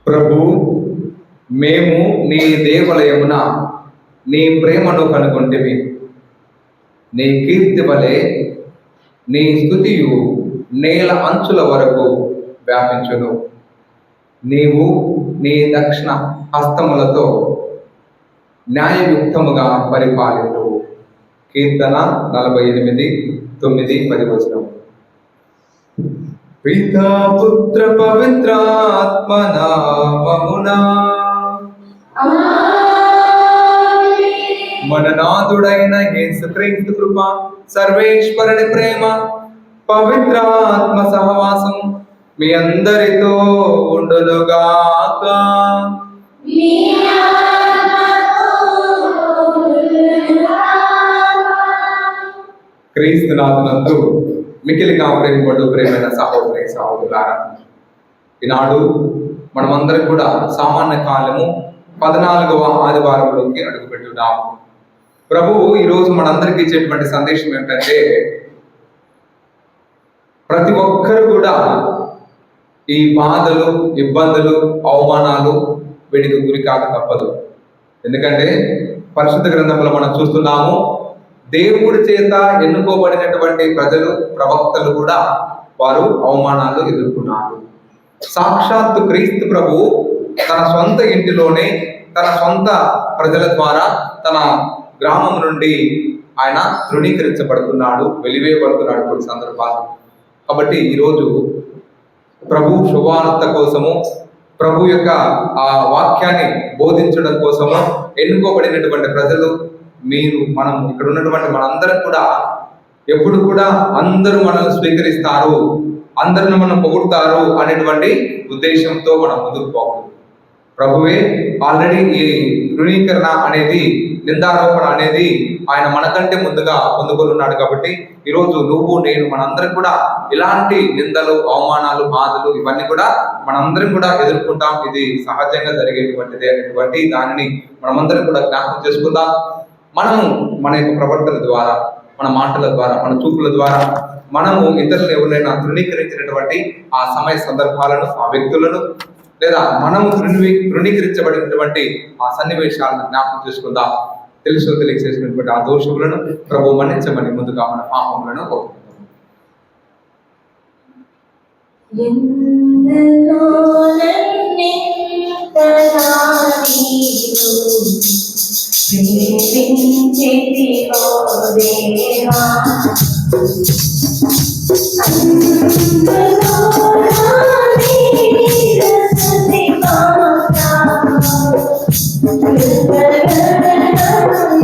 ప్రభు, మేము నీ దేవాలయమున నీ ప్రేమను కనుగొంటివి. నీ కీర్తి వలె నీ స్తుతియు నేల అంచుల వరకు వ్యాపించును. నీవు నీ దక్షిణ హస్తములతో న్యాయయుక్తముగా పరిపాలించు. కీర్తన 48:9-10. పితా పుత్ర పవిత్రాత్మ నామమునా మన నాథుడైన యేసుక్రీస్తు కృప, సర్వేశ్వరుని ప్రేమ, పవిత్రాత్మ సహవాసం మీ అందరితో ఉండునుగాక. క్రీస్తునాథునందు మికిలిగా ప్రేమపడు ప్రేమైన సహోదరి సహోదరులారా, ఈనాడు మనమందరం కూడా సామాన్య కాలము 14వ ఆదివారంలోకి అడుగుపెట్టున్నాము. ప్రభువు ఈరోజు మనందరికీ ఇచ్చేటువంటి సందేశం ఏంటంటే, ప్రతి ఒక్కరు కూడా ఈ బాధలు, ఇబ్బందులు, అవమానాలు వీటికి గురి కాక తప్పదు. ఎందుకంటే పరిశుద్ధ గ్రంథంలో మనం చూస్తున్నాము, దేవుడి చేత ఎన్నుకోబడినటువంటి ప్రజలు, ప్రవక్తలు కూడా వారు అవమానాలు ఎదుర్కొన్నారు. సాక్షాత్తు క్రీస్తు ప్రభు తన సొంత ఇంటిలోనే తన సొంత ప్రజల ద్వారా తన గ్రామం నుండి ఆయన తృణీకరించబడుతున్నాడు, వెలివేయబడుతున్నాడు కొన్ని సందర్భాలు. కాబట్టి ఈరోజు ప్రభు శుభవార్త కోసము, ప్రభు యొక్క ఆ వాక్యాన్ని బోధించడం కోసము ఎన్నుకోబడినటువంటి ప్రజలు, మీరు, మనం, ఇక్కడ ఉన్నటువంటి మనందరం కూడా ఎప్పుడు కూడా అందరూ మనల్ని స్వీకరిస్తారు, అందరిని మనం పొగుడుతారు అనేటువంటి ఉద్దేశంతో మనం ముందుకు పోకూడదు. ప్రభువే ఆల్రెడీ ఈ తృణీకరణ అనేది, నిందారోపణ అనేది ఆయన మనకంటే ముందుగా పొందుకొనున్నాడు. కాబట్టి ఈరోజు నువ్వు, నేను, మనందరం కూడా ఇలాంటి నిందలు, అవమానాలు, బాధలు ఇవన్నీ కూడా మనందరం కూడా ఎదుర్కొంటాం. ఇది సహజంగా జరిగేటువంటిది అనేటువంటి దానిని మనమందరం కూడా జ్ఞాపకం చేసుకుందాం. మనము మన యొక్క ప్రవర్తన ద్వారా, మన మాటల ద్వారా, మన చూపుల ద్వారా మనము ఇతరులను ఎవరైనా తృణీకరించినటువంటి ఆ సమయ సందర్భాలను, ఆ వ్యక్తులను, లేదా మనము తృణీకరించబడినటువంటి ఆ సన్నివేశాలను జ్ఞాపకం చేసుకుందాం. తెలుసు తెలియజేసినటువంటి ఆ దోషములను ప్రభు మన్నించమని ముందుగా మన పాపములను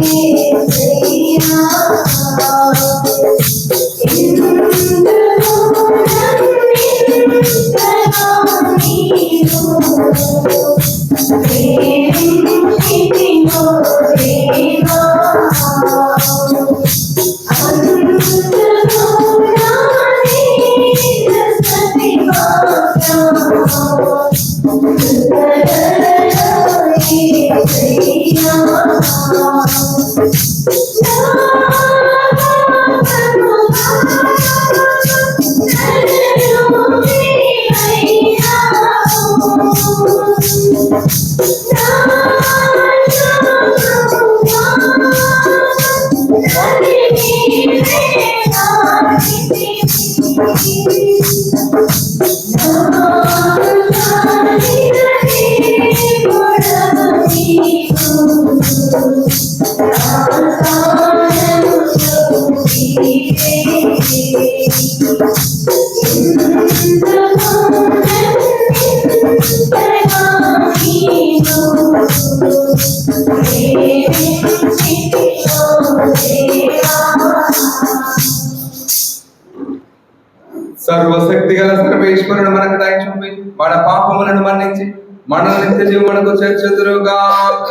Yeah. సర్వశక్తి గల సర్వేశ్వరుడు మనకు దయ చూపి మన పాపములను మన్నించి మన నిత్య జీవమునకు చేర్చుదురుగాక.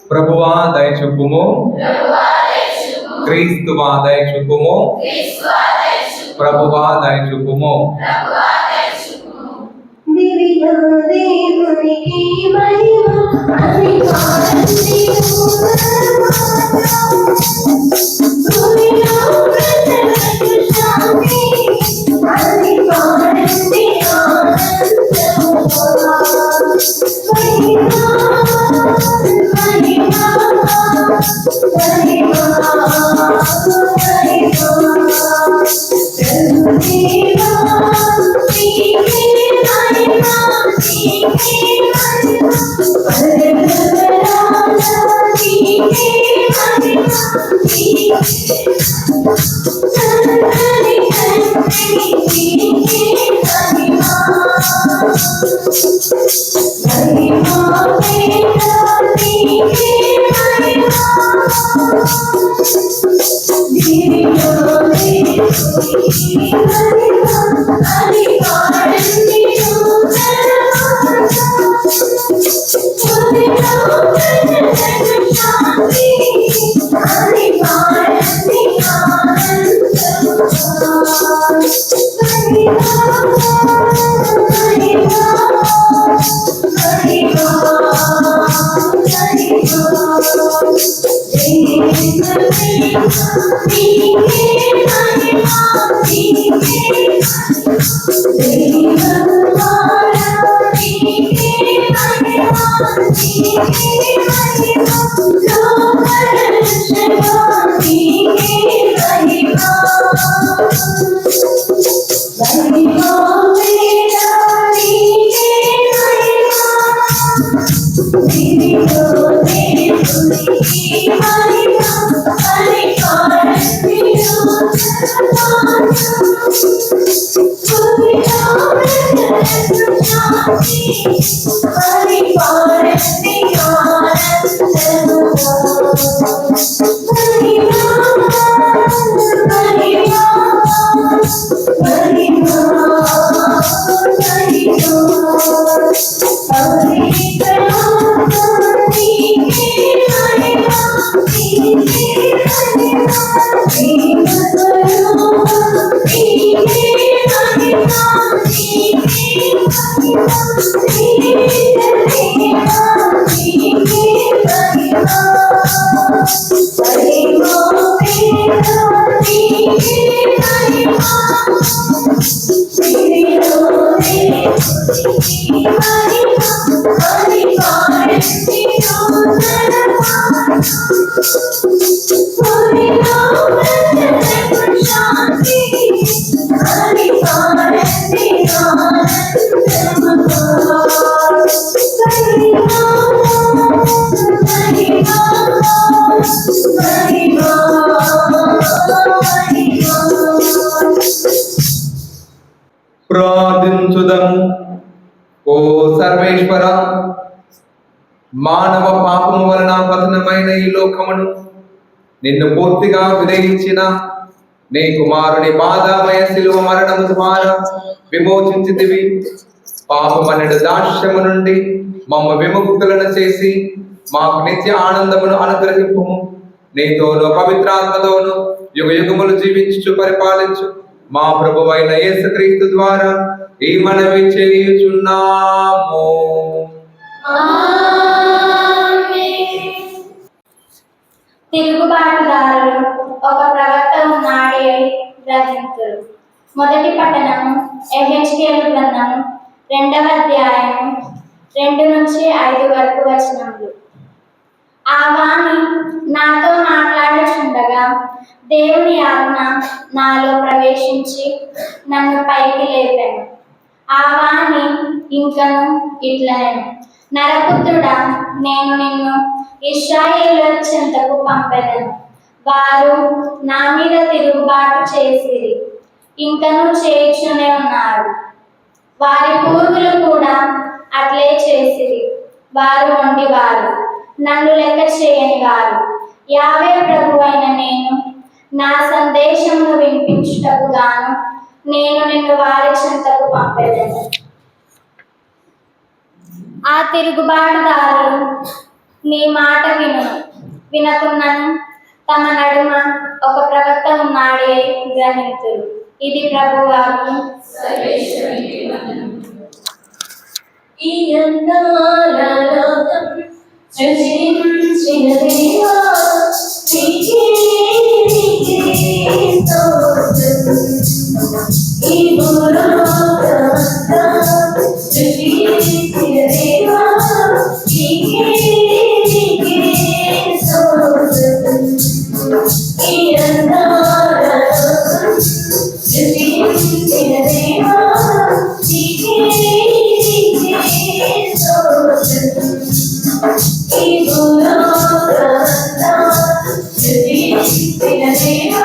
ప్రభువా దయ చూపుము, క్రీస్తువా దయ చూపుము, ప్రభువా దయ చూపుము. దేవునికి మహిమ అధికారంది భూమిలో ప్రజలకు శాంతి అధికారంది ప్రార్థించుదము. ఓ సర్వేశ్వర, మానవ పాపము వలన పతనమైన ఈ లోకమును నిన్ను పూర్తిగా విధేయించిన నీ కుమారుని బాధామయ శిలువ మరణము ద్వారా విమోచించితివి. పాపమనడు దాస్యము నుండి మమ్మ విముక్తులను చేసి మాకు నిత్య ఆనందమును అనుగ్రహింపుము. నీతోను పవిత్రాత్మతోను యుగ యుగములు జీవించు పరిపాలించు మా ప్రభువైన యేసుక్రీస్తు ద్వారా ఈ మనవి చేయుచున్నాము. తిరుగుబాటుదారులు ఒక ప్రవక్త ఉన్నాడే గ్రహింతురు. మొదటి పట్టణము యెహెజ్కేలు గ్రంథము 2వ అధ్యాయము 2 నుంచి 5 వరకు వచనములు. ఆ వాణి నాతో మాట్లాడుచుండగా దేవుని ఆజ్ఞ నాలో ప్రవేశించి నన్ను పైకి లేపాను. ఆ వాణి ఇంకను ఇట్లనెను, నరపుత్రుడా, నేను నిన్ను ఇశ్రాయేలు చెంతకు పంపెదను. వారు నా మీద తిరుగుబాటు చేసిరి, ఇంకను చేయుచునే ఉన్నారు. వారి పూర్వులు కూడా అట్లే చేసిరి. వారు మొండివారు, నన్ను లెక్క చేయని వారు. యావే ప్రభువైన నేను నా సందేశమును వినిపించుటకు గాను నేను నిన్ను వారి చెంతకు పంపెదను. ఆ తిరుగుబాటుదారులు నీ మాట వినకున్నను తమ నడుమ ఒక ప్రవక్త ఉన్నాడే గ్రహింతురు. ఇది ప్రభువాకు. ఈ అందాల లోకం సృజించిన దేవా, నీకే స్తోత్రం. ఈ భూలోకమంతా సృజించిన దేవా, నీకే స్తోత్రం. ఈ అందాల లోకం సృజించిన దేవా, నీకే ఈ భూలోకమంతా సృజించిన దేవా,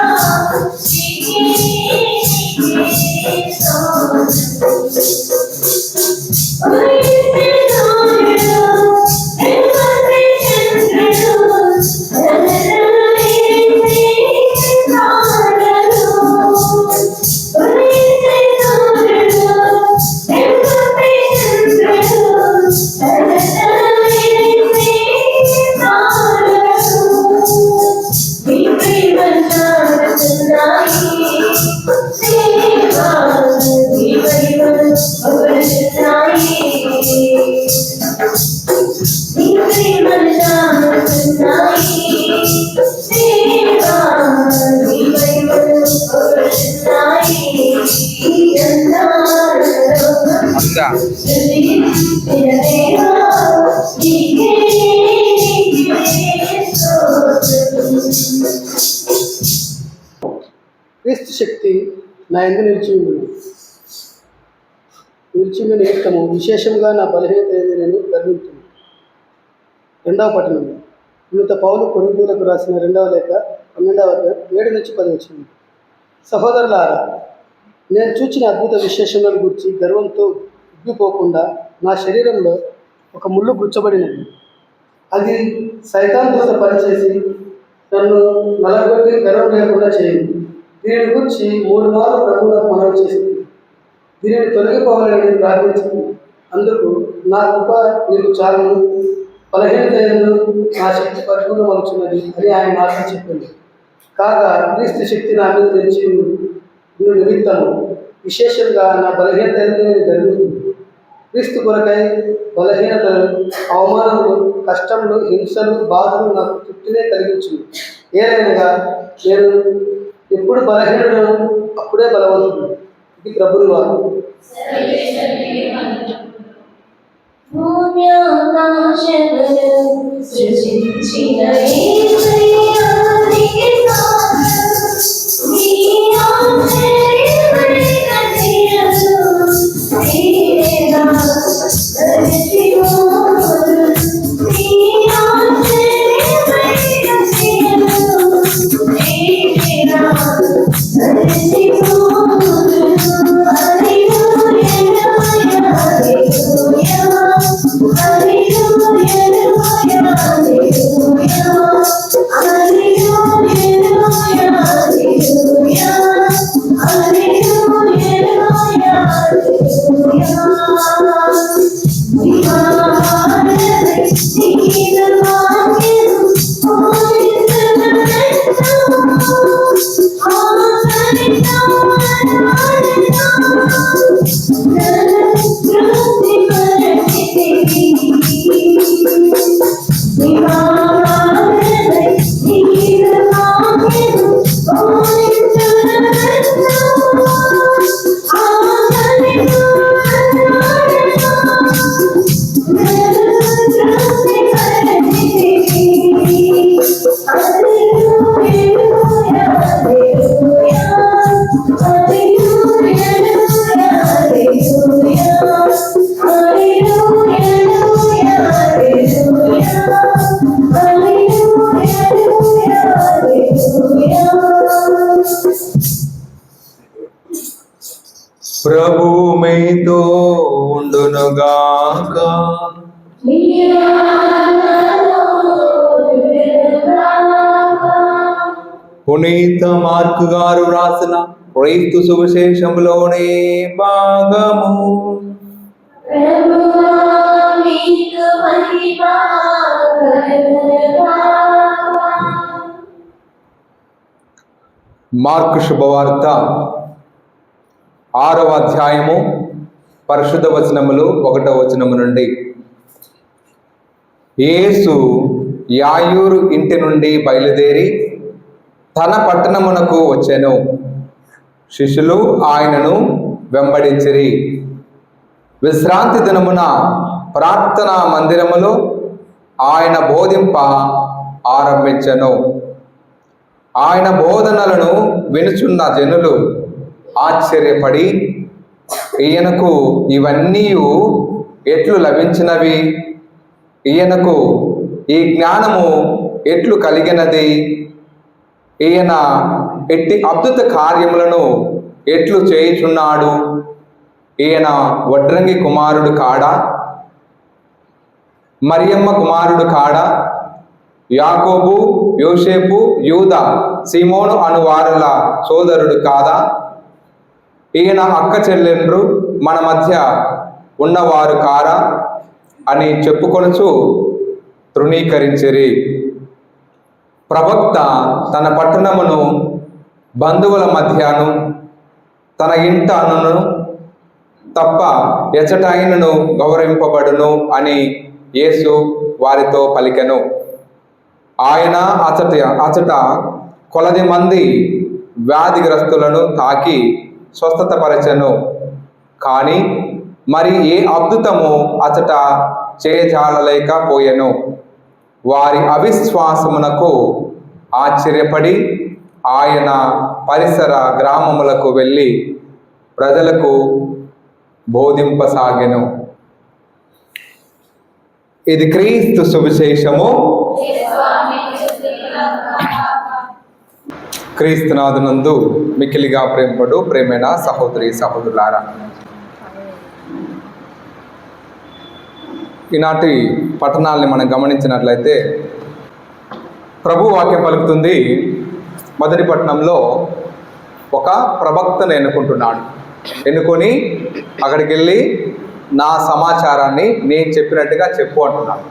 నీకే క్రీస్తు శక్తి నా యందు నిలిచి నిమిత్తము విశేషంగా నా బలహీనత నేను గర్వించును. 2వ పట్టణం. వినుత పౌలు కొరింథీయులకు రాసిన 2వ లేఖ 12వ అధ్యాయం 7-10 వచ్చింది. సహోదరులారా, నేను చూచిన అద్భుత విశేషణలను గురించి గర్వంతో ఉబ్బిపోకుండా నా శరీరంలో ఒక ముళ్ళు గుచ్చబడినది. అది సైతాన్తో పనిచేసి నన్ను నలగొట్టి గర్వం లేకుండా చేయింది. దీనిని గురించి 3 మార్లు ప్రభువులకు మనవి చేసింది. దీనిని తొలగిపోవాలని ప్రార్థించింది. అందుకు నా కృప నీకు చాలును, బలహీనతయందు నా శక్తి పరిపూర్ణమవుతున్నది అని ఆయన నాతో చెప్పింది. కాగా క్రీస్తు శక్తి నా మీద నిలిచి నిమిత్తము విశేషంగా నా బలహీనతయందు నేను గర్వించింది. క్రీస్తు కొరకై బలహీనతలు, అవమానములు, కష్టములు, హింసలు, బాధలు నాకు తృప్తినే కలిగించింది. ఏదైనా నేను ఎప్పుడు బలహీనుడు అప్పుడే బలవంతుడు. ఇది ప్రభుని వారు. సృజించిన మీతో ఉండునుగాక. పునీత మార్కు గారు రాసిన క్రీస్తు సువిశేషంలోని భాగము. మార్కు శుభవార్త 6వ అధ్యాయము పరిశుద్ధ వచనములు 1వ వచనము నుండి. యేసు యాయూరు ఇంటి నుండి బయలుదేరి తన పట్టణమునకు వచ్చెను. శిష్యులు ఆయనను వెంబడించిరి. విశ్రాంతి దినమున ప్రార్థనా మందిరములో ఆయన బోధింప ఆరంభించెను. ఆయన బోధనలను వినుచున్న జనులు ఆశ్చర్యపడి, ఈయనకు ఇవన్నీ ఎట్లు లభించినవి? ఈయనకు ఈ జ్ఞానము ఎట్లు కలిగినది? ఈయన ఎట్టి అద్భుత కార్యములను ఎట్లు చేయుచున్నాడు? ఈయన వడ్రంగి కుమారుడు కాడా? మరియమ్మ కుమారుడు కాడా? యాకోబు, యోసేపు, యూదా, సీమోను అను వారుల సోదరుడు కాదా? ఈయన అక్క చెల్లెండ్రు మన మధ్య ఉన్నవారు కారా అని చెప్పుకొనుచు తృణీకరించిరి. ప్రవక్త తన పట్టణమును బంధువుల మధ్యను తన ఇంటను తప్ప ఎచటైనను గౌరవింపబడును అని యేసు వారితో పలికెను. ఆయన అచట కొలది మంది వ్యాధిగ్రస్తులను తాకి స్వస్థతపరచెను. కానీ మరి ఏ అద్భుతము అచట చేయజాలలేకపోయెను. వారి అవిశ్వాసమునకు ఆశ్చర్యపడి ఆయన పరిసర గ్రామములకు వెళ్ళి ప్రజలకు బోధింపసాగెను. ఇది క్రీస్తు సువిశేషము. క్రీస్తునాథునందు మిక్కిలిగా ప్రేమపడు ప్రేమైన సహోదరి సహోదరులారా, ఈనాటి పట్టణాలని మనం గమనించినట్లయితే ప్రభు వాక్యం పలుకుతుంది, మొదటి పట్టణంలో ఒక ప్రవక్తను ఎన్నుకొని అక్కడికి వెళ్ళి నా సమాచారాన్ని నేను చెప్పినట్టుగా చెప్పు అంటున్నాడు.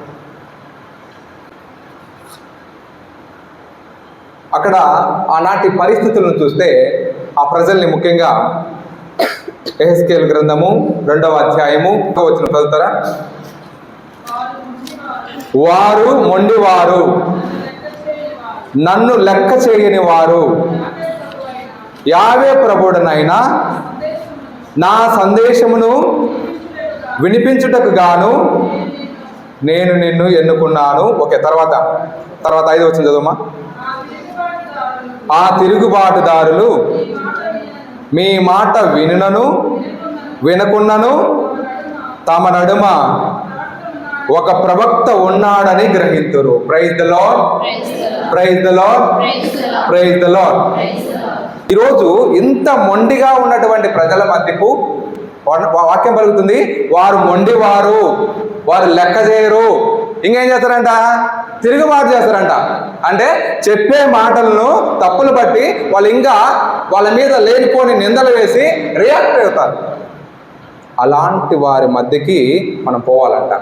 అక్కడ ఆనాటి పరిస్థితులను చూస్తే ఆ ప్రజల్ని ముఖ్యంగా యెహెజ్కేలు గ్రంథము 2వ అధ్యాయము వచ్చిన చదువుతారా? వారు మొండివారు, నన్ను లెక్క చేయని వారు, యావే ప్రభుడనైనా నా సందేశమును వినిపించుటకు గాను నేను నిన్ను ఎన్నుకున్నాను. ఓకే, తర్వాత 5వ వచనం చదువుమా. ఆ తిరుగుబాటుదారులు మీ మాట వినకున్నను తమ నడుమ ఒక ప్రవక్త ఉన్నాడని గ్రహింతురు. Praise the lord, praise the lord, praise the lord. ఈరోజు ఇంత మొండిగా ఉన్నటువంటి ప్రజల మధ్యకు వాక్యం పలుకుతుంది, వారు మొండివారు, వారు లెక్క చేయరు, ఇంకేం చేస్తారంట? తిరుగుబాటు చేస్తారంట. అంటే చెప్పే మాటలను తప్పులు బట్టి వాళ్ళు ఇంకా వాళ్ళ మీద లేనిపోని నిందలు వేసి రియాక్ట్ అవుతారు. అలాంటి వారి మధ్యకి మనం పోవాలంట.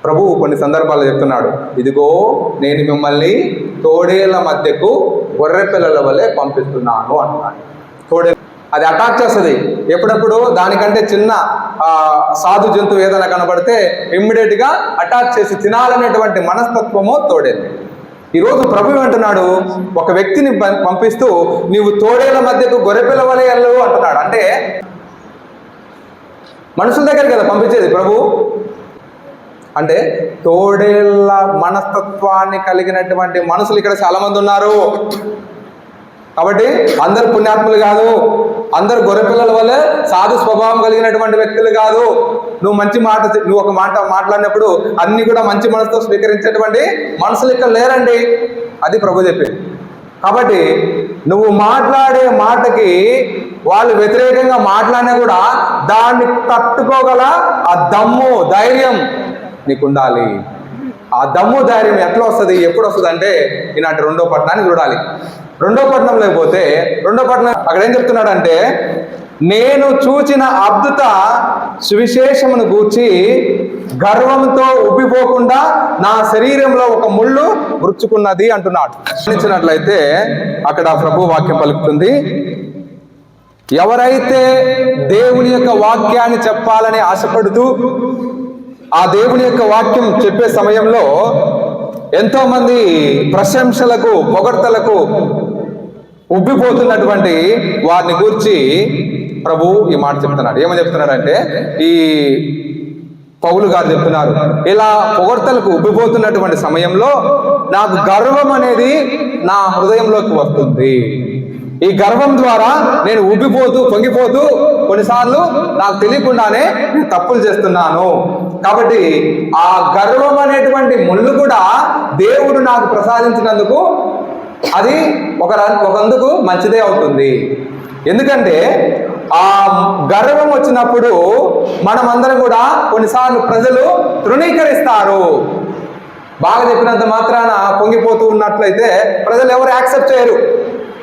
ప్రభువు కొన్ని సందర్భాల్లో చెప్తున్నాడు, ఇదిగో నేను మిమ్మల్ని తోడేళ్ల మధ్యకు గొర్రె పిల్లల వల్లే పంపిస్తున్నాను అంటున్నాడు. అది అటాక్ చేస్తుంది. ఎప్పుడప్పుడు దానికంటే చిన్న సాధు జంతువు ఏదైనా కనబడితే ఇమ్మీడియట్గా అటాక్ చేసి తినాలనేటువంటి మనస్తత్వము తోడేది. ఈరోజు ప్రభు అంటున్నాడు, ఒక వ్యక్తిని పంపిస్తూ నీవు తోడేళ్ల మధ్యకు గొర్రెపిల్ల వలె వెళ్ళు అంటున్నాడు. అంటే మనుషుల దగ్గర కదా పంపించేది ప్రభు. అంటే తోడేళ్ల మనస్తత్వాన్ని కలిగినటువంటి మనుషులు ఇక్కడ చాలా మంది ఉన్నారు. కాబట్టి అందరు పుణ్యాత్ములు కాదు, అందరు గొర్రెపిల్లల వల్లే సాధు స్వభావం కలిగినటువంటి వ్యక్తులు కాదు. నువ్వు ఒక మాట మాట్లాడినప్పుడు అన్ని కూడా మంచి మనసుతో స్వీకరించేటువంటి మనుషులు ఇక్కడ లేరండి. అది ప్రభు చెప్పింది. కాబట్టి నువ్వు మాట్లాడే మాటకి వాళ్ళు వ్యతిరేకంగా మాట్లాడినా కూడా దాన్ని తట్టుకోగల ఆ దమ్ము ధైర్యం నీకు ఉండాలి. ఆ దమ్ము ధైర్యం ఎట్లా వస్తుంది, ఎప్పుడు వస్తుంది అంటే ఈనాటి 2వ పట్టణాన్ని చూడాలి. 2వ పట్టణంలో పోతే 2వ పట్టణం అక్కడ ఏం చెప్తున్నాడంటే, నేను చూచిన అద్భుత సువిశేషమును గూర్చి గర్వంతో ఉబ్బిపోకుండా నా శరీరంలో ఒక ముళ్ళు గుచ్చుకున్నది అంటున్నాడు. గమనించినట్లయితే అక్కడ ప్రభు వాక్యం పలుకుతుంది, ఎవరైతే దేవుని యొక్క వాక్యాన్ని చెప్పాలని ఆశపడుతూ ఆ దేవుని యొక్క వాక్యం చెప్పే సమయంలో ఎంతో మంది ప్రశంసలకు పొగడ్తలకు ఉబ్బిపోతున్నటువంటి వారిని గూర్చి ప్రభు ఈ మాట చెప్తున్నాడు. ఏమని చెప్తున్నాడంటే, ఈ పౌలు గారు చెప్తున్నారు, ఇలా పొగడ్తలకు ఉబ్బిపోతున్నటువంటి సమయంలో నాకు గర్వం అనేది నా హృదయంలోకి వస్తుంది. ఈ గర్వం ద్వారా నేను ఉబ్బిపోతూ పొంగిపోతూ కొన్నిసార్లు నాకు తెలియకుండానే తప్పులు చేస్తున్నాను. కాబట్టి ఆ గర్వం అనేటువంటి ముళ్ళు కూడా దేవుడు నాకు ప్రసాదించినందుకు అది ఒకందుకు మంచిదే అవుతుంది. ఎందుకంటే ఆ గర్వం వచ్చినప్పుడు మనమందరం కూడా కొన్నిసార్లు ప్రజలు తృణీకరిస్తారు. బాగా చెప్పినంత మాత్రాన పొంగిపోతూ ఉన్నట్లయితే ప్రజలు ఎవరు యాక్సెప్ట్ చేయరు.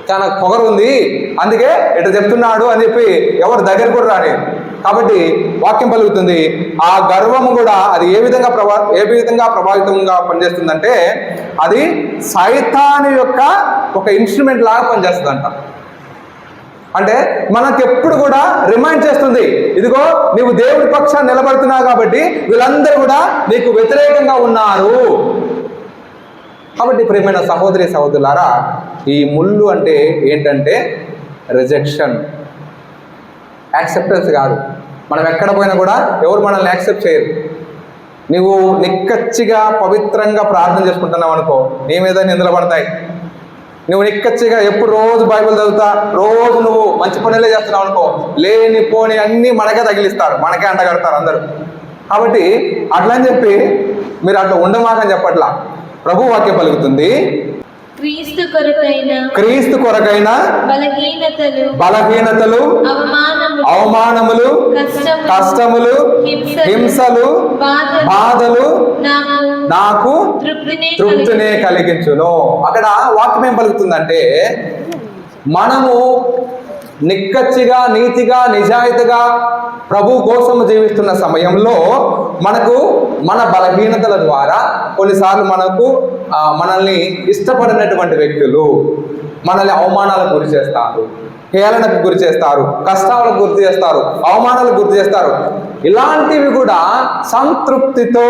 చాలా పొగరు ఉంది, అందుకే ఇట్లా చెప్తున్నాడు అని చెప్పి ఎవరు దగ్గర కూడా రాలేదు. కాబట్టి వాక్యం పలుకుతుంది, ఆ గర్వము కూడా అది ఏ విధంగా ప్రభావితంగా పనిచేస్తుందంటే, అది సైతాను యొక్క ఒక ఇన్స్ట్రుమెంట్ లాగా పనిచేస్తుందంట. అంటే మనకెప్పుడు కూడా రిమైండ్ చేస్తుంది, ఇదిగో నీవు దేవుడి పక్షాన్ని నిలబడుతున్నావు కాబట్టి వీళ్ళందరూ కూడా నీకు వ్యతిరేకంగా ఉన్నారు. కాబట్టి ప్రియమైన సహోదరి సహోదరులారా, ఈ ముళ్ళు అంటే ఏంటంటే రిజెక్షన్, యాక్సెప్టెన్స్ కాదు. మనం ఎక్కడ పోయినా కూడా ఎవరు మనల్ని యాక్సెప్ట్ చేయరు. నువ్వు నిక్కచ్చిగా పవిత్రంగా ప్రార్థన చేసుకుంటున్నావు అనుకో, నీ మీద నిందలు పడతాయి. నువ్వు నిక్కచ్చిగా ఎప్పుడు రోజు బైబిల్ చదువుతా, రోజు నువ్వు మంచి పనులే చేస్తున్నావు అనుకో, లేని పోని అన్నీ మనకే తగిలిస్తారు, మనకే అంటగడతారు అందరూ. కాబట్టి అట్లా అని చెప్పి మీరు అట్లా ఉండమాకని చెప్పట్లా. ప్రభు వాక్యం పలుకుతుంది, క్రీస్తు కొరకైన బలహీనతలు అవమానములు కష్టములు హింసలు బాధలు నాకు తృప్తినే కలిగించును. అక్కడ వాక్యం ఏం పలుకుతుందంటే, మనము నిక్కచ్చిగా నీతిగా నిజాయితీగా ప్రభు కోసం జీవిస్తున్న సమయంలో మనకు మన బలహీనతల ద్వారా కొన్నిసార్లు మనల్ని ఇష్టపడినటువంటి వ్యక్తులు మనల్ని అవమానాలకు గురి చేస్తారు, హేళనకు గురి చేస్తారు, కష్టాలకు గురి చేస్తారు, అవమానాలకు గురి చేస్తారు. ఇలాంటివి కూడా సంతృప్తితో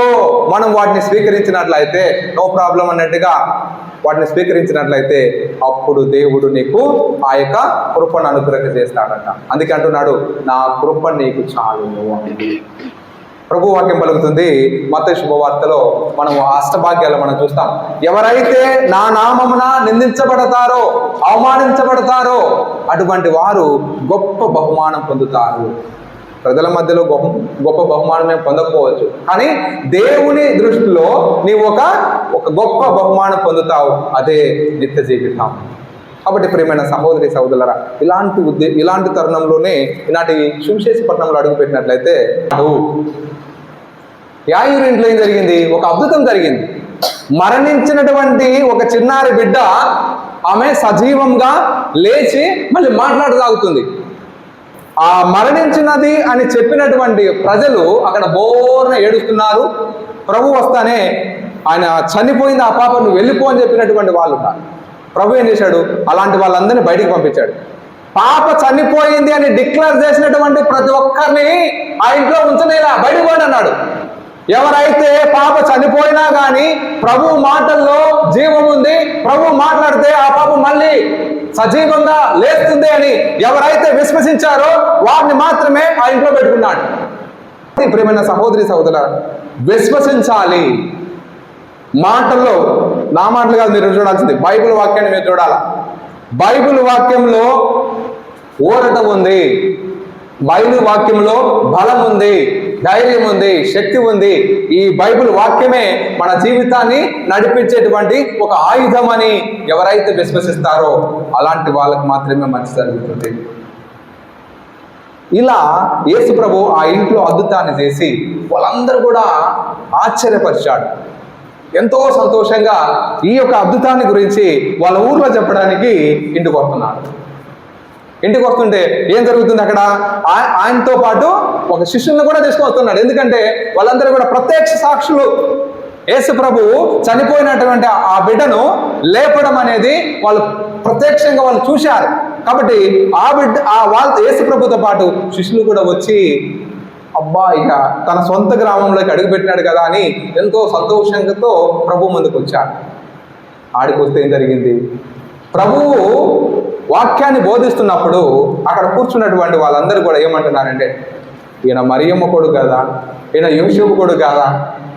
మనం వాటిని స్వీకరించినట్లయితే, నో ప్రాబ్లం అన్నట్టుగా వాటిని స్వీకరించినట్లయితే, అప్పుడు దేవుడు నీకు ఆ యొక్క కృపను అనుగ్రహం చేస్తాడట. అందుకే అంటున్నాడు, నా కృప నీకు చాలును. ప్రభు వాక్యం పలుకుతుంది, మత్తయి శుభవార్తలో మనం అష్టభాగ్యాలు మనం చూస్తాం. ఎవరైతే నా నామమున నిందించబడతారో అవమానించబడతారో అటువంటి వారు గొప్ప బహుమానం పొందుతారు. ప్రజల మధ్యలో గొప్ప బహుమానం మేము పొందకపోవచ్చు, కానీ దేవుని దృష్టిలో నీవు ఒక గొప్ప బహుమానం పొందుతావు, అదే నిత్య జీవితం. కాబట్టి ప్రియమైన సహోదరి సహోదరులారా, ఇలాంటి తరుణంలోనే ఈనాటి సువిశేషపట్నంలో అడుగుపెట్టినట్లయితే యాయూరు ఇంట్లో ఏం జరిగింది? ఒక అద్భుతం జరిగింది. మరణించినటువంటి ఒక చిన్నారి బిడ్డ ఆమె సజీవంగా లేచి మళ్ళీ మాట్లాడసాగుతుంది. ఆ మరణించినది అని చెప్పినటువంటి ప్రజలు అక్కడ బోర్న ఏడుస్తున్నారు. ప్రభు వస్తానే ఆయన చనిపోయింది, ఆ పాప నువ్వు వెళ్ళిపో అని చెప్పినటువంటి వాళ్ళు ఉన్నారు. ప్రభు ఏం చేశాడు? అలాంటి వాళ్ళందరినీ బయటికి పంపించాడు. పాప చనిపోయింది అని డిక్లేర్ చేసినటువంటి ప్రతి ఒక్కరిని ఆ ఇంట్లో ఉంచనేలా, బయటకు పోండి అన్నాడు. ఎవరైతే పాప చనిపోయినా కానీ ప్రభు మాటల్లో జీవం ఉంది, ప్రభు మాట్లాడితే ఆ పాప మళ్ళీ సజీవంగా లేస్తుంది అని ఎవరైతే విశ్వసించారో వారిని మాత్రమే ఆ ఇంట్లో పెట్టుకున్నాడు. ప్రియమైన సహోదరి సహోదరుల, విశ్వసించాలి. మాటల్లో నా మాటలు కాదు మీరు చూడాల్సింది, బైబిల్ వాక్యాన్ని మీరు చూడాలి. బైబిల్ వాక్యంలో ఊరట ఉంది, బైబిల్ వాక్యంలో బలం ఉంది. ధైర్యం ఉంది, శక్తి ఉంది. ఈ బైబిల్ వాక్యమే మన జీవితాన్ని నడిపించేటువంటి ఒక ఆయుధం అని ఎవరైతే విశ్వసిస్తారో అలాంటి వాళ్ళకి మాత్రమే మంచి జరుగుతుంది. ఇలా యేసు ప్రభు ఆ ఇంట్లో అద్భుతాన్ని చేసి వాళ్ళందరూ కూడా ఆశ్చర్యపరిచాడు. ఎంతో సంతోషంగా ఈ యొక్క అద్భుతాన్ని గురించి వాళ్ళ ఊర్లో చెప్పడానికి ఇంటికి వస్తున్నాడు. ఇంటికి వస్తుంటే ఏం జరుగుతుంది అక్కడ? ఆయనతో పాటు ఒక శిష్యుల్ని కూడా తీసుకొస్తున్నాడు. ఎందుకంటే వాళ్ళందరూ కూడా ప్రత్యక్ష సాక్షులు. యేసు ప్రభువు చనిపోయినటువంటి ఆ బిడ్డను లేపడం అనేది వాళ్ళు ప్రత్యక్షంగా వాళ్ళు చూశారు. కాబట్టి వాళ్ళ యేసు ప్రభుతో పాటు శిష్యులు కూడా వచ్చి అబ్బా ఇక తన సొంత గ్రామంలోకి అడుగుపెట్టినాడు కదా అని ఎంతో సంతోషంతో ప్రభు ముందుకు వచ్చాడు. ఆడికి వస్తే ఏం జరిగింది? ప్రభువు వాక్యాన్ని బోధిస్తున్నప్పుడు అక్కడ కూర్చున్నటువంటి వాళ్ళందరూ కూడా ఏమంటున్నారంటే, ఈయన మరియమ్మ కొడుకు కదా, ఈయన యోసేపు కొడుకు కదా,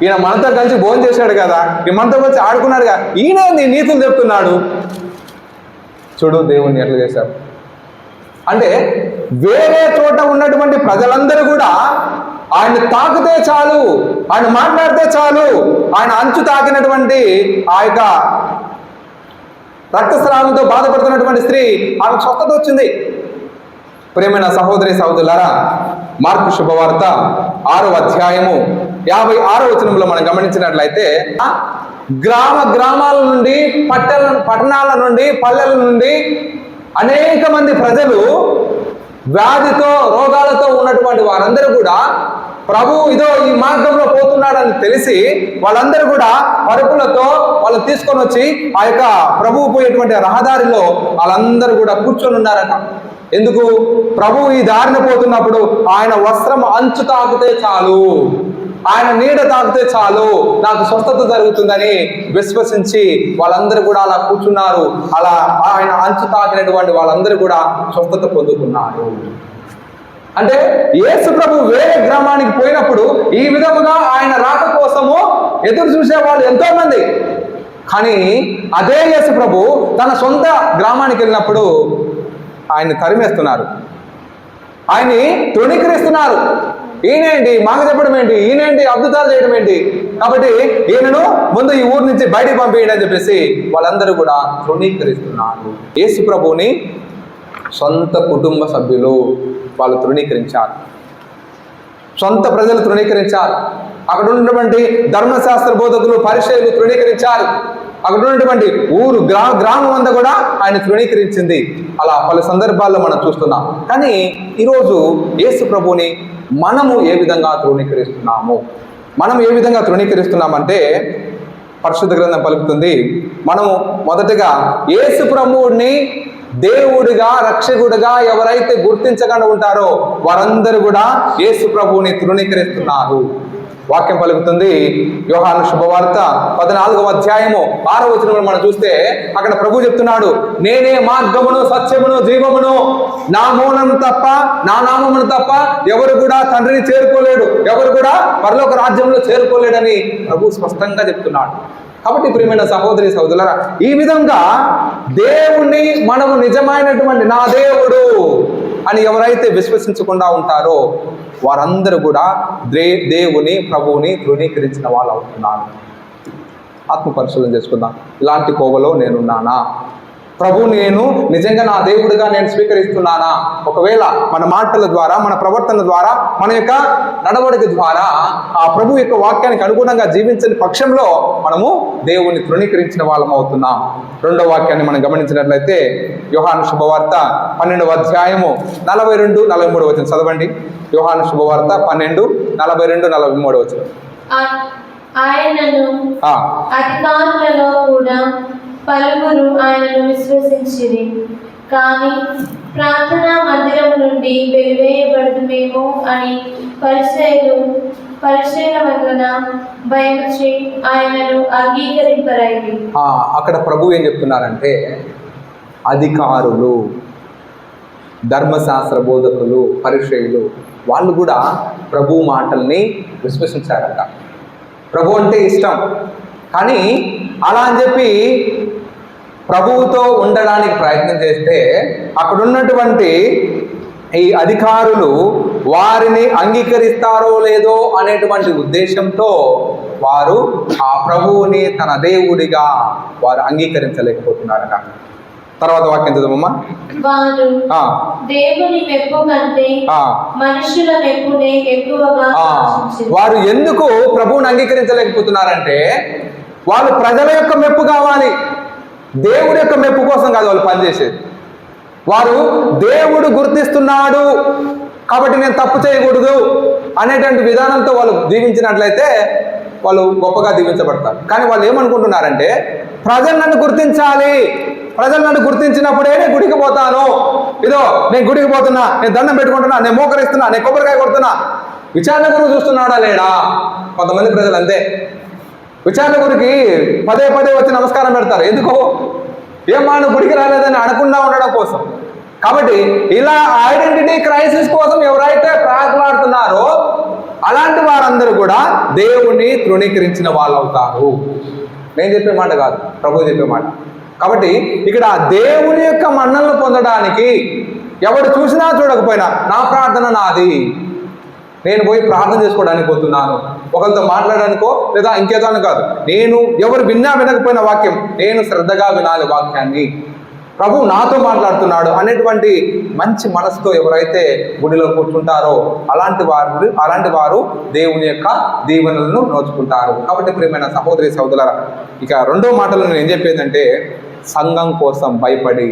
ఈయన మనతో కలిసి భోజనం చేశాడు కదా, ఈ మనతో కలిసి ఆడుకున్నాడు కదా, ఈయన నీతులు చెప్తున్నాడు. చూడు దేవుణ్ణి ఎట్లా చేశారు అంటే, వేరే చోట ఉన్నటువంటి ప్రజలందరూ కూడా ఆయన తాకితే చాలు, ఆయన మాట్లాడితే చాలు, ఆయన అంచు తాకినటువంటి ఆ యొక్క రక్తస్రావంతో బాధపడుతున్నటువంటి స్త్రీ ఆమెకు స్వస్థత వచ్చింది. ప్రియమైన సహోదరి సహోదరులారా, మార్కు శుభవార్త 6వ అధ్యాయము 56వ వచనంలో మనం గమనించినట్లయితే, గ్రామాల నుండి పట్టణాల నుండి పల్లెల నుండి అనేక మంది ప్రజలు వ్యాధితో రోగాలతో ఉన్నటువంటి వారందరూ కూడా ప్రభు ఇదో ఈ మార్గంలో పోతున్నాడని తెలిసి వాళ్ళందరూ కూడా పరుపులతో వాళ్ళు తీసుకొని వచ్చి ఆ యొక్క ప్రభువు పోయేటువంటి రహదారిలో వాళ్ళందరూ కూడా కూర్చొని ఉన్నారట. ఎందుకు? ప్రభు ఈ దారిని పోతున్నప్పుడు ఆయన వస్త్రం అంచు తాకితే చాలు, ఆయన నీడ తాకితే చాలు, నాకు స్వస్థత జరుగుతుందని విశ్వసించి వాళ్ళందరూ కూడా అలా కూర్చున్నారు. అలా ఆయన అంచు తాకినటువంటి వాళ్ళందరూ కూడా స్వస్థత పొందుకున్నారు. అంటే యేసు ప్రభు వేరే గ్రామానికి పోయినప్పుడు ఈ విధముగా ఆయన రాక కోసము ఎదురు చూసే వాళ్ళు ఎంతో మంది. కానీ అదే యేసు ప్రభు తన సొంత గ్రామానికి వెళ్ళినప్పుడు ఆయన్ని తరిమేస్తున్నారు, ఆయన్ని తృణీకరిస్తున్నారు. ఈయనేంటి మాకు చెప్పడం ఏంటి, ఈయనేంటి అద్భుతాలు చేయడం ఏంటి, కాబట్టి ఈయనను ముందు ఈ ఊరు నుంచి బయటికి పంపేయండి అని చెప్పేసి వాళ్ళందరూ కూడా తృణీకరిస్తున్నారు. యేసు ప్రభువుని సొంత కుటుంబ సభ్యులు వాళ్ళు తృణీకరించారు, సొంత ప్రజలు తృణీకరించారు, అక్కడ ఉన్నటువంటి ధర్మశాస్త్ర బోధకులు పరిచయులు తృణీకరించారు, అక్కడ ఉన్నటువంటి ఊరు గ్రామం అంతా కూడా ఆయన తృణీకరించింది. అలా పలు సందర్భాల్లో మనం చూస్తున్నాం. కానీ ఈరోజు యేసు ప్రభువుని మనము ఏ విధంగా తృణీకరిస్తున్నాము? మనం ఏ విధంగా తృణీకరిస్తున్నామంటే, పరిశుద్ధ గ్రంథం పలుకుతుంది, మనము మొదటగా యేసు ప్రభువుని దేవుడిగా రక్షకుడిగా ఎవరైతే గుర్తించకుండా ఉంటారో వారందరూ కూడా యేసు ప్రభువుని తృణీకరిస్తున్నారు. వాక్యం పలుకుతుంది, యోహాను శుభవార్త 14వ అధ్యాయము 6వ వచనంలో మనం చూస్తే అక్కడ ప్రభు చెప్తున్నాడు, నేనే మార్గమును సత్యమును జీవమును, నా మూలం తప్ప నా నామమును తప్ప ఎవరు కూడా తండ్రిని చేరుకోలేడు, ఎవరు కూడా పరలోక రాజ్యంలో చేరుకోలేడని ప్రభు స్పష్టంగా చెప్తున్నాడు. కాబట్టి ప్రియమైన సహోదరి సహోదరులారా, ఈ విధంగా దేవుణ్ణి మనము నిజమైనటువంటి నా దేవుడు అని ఎవరైతే విశ్వసించకుండా ఉంటారో వారందరూ కూడా దేవుని ప్రభువుని తృణీకరించిన వాళ్ళు అవుతున్నారు. ఆత్మ పరిశీలన చేసుకుందాం. ఇలాంటి కోవలో నేనున్నానా? ప్రభువుని నేను నిజంగా నా దేవుడిగా నేను స్వీకరిస్తున్నానా? ఒకవేళ మన మాటల ద్వారా, మన ప్రవర్తన ద్వారా, మన యొక్క నడవడిక ద్వారా ఆ ప్రభు యొక్క వాక్యానికి అనుగుణంగా జీవించని పక్షంలో మనము దేవుణ్ణి తృణీకరించిన వాళ్ళం అవుతున్నాం. రెండవ వాక్యాన్ని మనం గమనించినట్లయితే యోహాను శుభవార్త 12వ అధ్యాయము 42-43 వచనం చదవండి. యోహాను శుభవార్త 12:42-43 వచనం. ఆయనను అధికారులలో కూడా పలువురు ఆయనను విశ్వసించిరి, కానీ ప్రార్థనా మందిరం నుండి వెలివేయబడుదుమేమో అని పరిచయుల వలన భయముచి ఆయనను అంగీకరింపరైరి. అక్కడ ప్రభు ఏం చెప్తున్నారంటే, అధికారులు, ధర్మశాస్త్ర బోధకులు, పరిచయులు వాళ్ళు కూడా ప్రభు మాటల్ని విశ్వసించారట. ప్రభు అంటే ఇష్టం, కానీ అలా అని చెప్పి ప్రభువుతో ఉండడానికి ప్రయత్నం చేస్తే అక్కడ ఉన్నటువంటి ఈ అధికారులు వారిని అంగీకరిస్తారో లేదో అనేటువంటి ఉద్దేశంతో వారు ఆ ప్రభువుని తన దేవుడిగా వారు అంగీకరించలేకపోతున్నారట. తర్వాత వాక్యం చదవమ్మా. వారు దేవుని మెప్పు కంటే మనుషుల మెప్పునే ఎక్కువగా ఆశించిరి. వారు ఎందుకు ప్రభువుని అంగీకరించలేకపోతున్నారంటే వాళ్ళు ప్రజల యొక్క మెప్పు కావాలి, దేవుడి యొక్క మెప్పు కోసం కాదు వాళ్ళు పనిచేసేది. వారు దేవుడు గుర్తిస్తున్నాడు కాబట్టి నేను తప్పు చేయకూడదు అనేటువంటి విధానంతో వాళ్ళు జీవించినట్లయితే వాళ్ళు గొప్పగా దీవించబడతారు. కానీ వాళ్ళు ఏమనుకుంటున్నారంటే ప్రజలు నన్ను గుర్తించాలి, ప్రజలు నన్ను గుర్తించినప్పుడే నేను గుడికి పోతాను, ఇదో నేను గుడికి పోతున్నా, నేను దండం పెట్టుకుంటున్నా, నేను మోకరిస్తున్నా, నేను కొబ్బరికాయ కొడుతున్నా. విచారణ గురువు చూస్తున్నాడా లేడా? కొంతమంది ప్రజలు అంతే, విచారణ గురికి పదే పదే వచ్చి నమస్కారం పెడతారు. ఎందుకు? ఏమా నువ్వు గుడికి రాలేదని అనకుండా ఉండడం కోసం. కాబట్టి ఇలా ఐడెంటిటీ క్రైసిస్ కోసం ఎవరైతే ప్రార్థలాడుతున్నారో అలాంటి వారందరూ కూడా దేవుణ్ణి తృణీకరించిన వాళ్ళు అవుతారు. నేను చెప్పే మాట కాదు, ప్రభు చెప్పే మాట. కాబట్టి ఇక్కడ దేవుని యొక్క మన్నలను పొందడానికి ఎవడు చూసినా చూడకపోయినా నా ప్రార్థన నాది, నేను పోయి ప్రార్థన చేసుకోవడానికి పోతున్నాను, ఒకరితో మాట్లాడడానికో లేదా ఇంకేదో అని కాదు, నేను ఎవరు విన్నా వినకపోయిన వాక్యం నేను శ్రద్ధగా వినాలి వాక్యాన్ని, ప్రభు నాతో మాట్లాడుతున్నాడు అనేటువంటి మంచి మనసుతో ఎవరైతే గుడిలో కూర్చుంటారో అలాంటి వారు దేవుని యొక్క దీవెనలను నోచుకుంటారు. కాబట్టి ప్రియమైన సహోదరి సహోదరులారా, ఇక రెండో మాటలు నేను ఏం చెప్పేదంటే సంఘం కోసం భయపడి,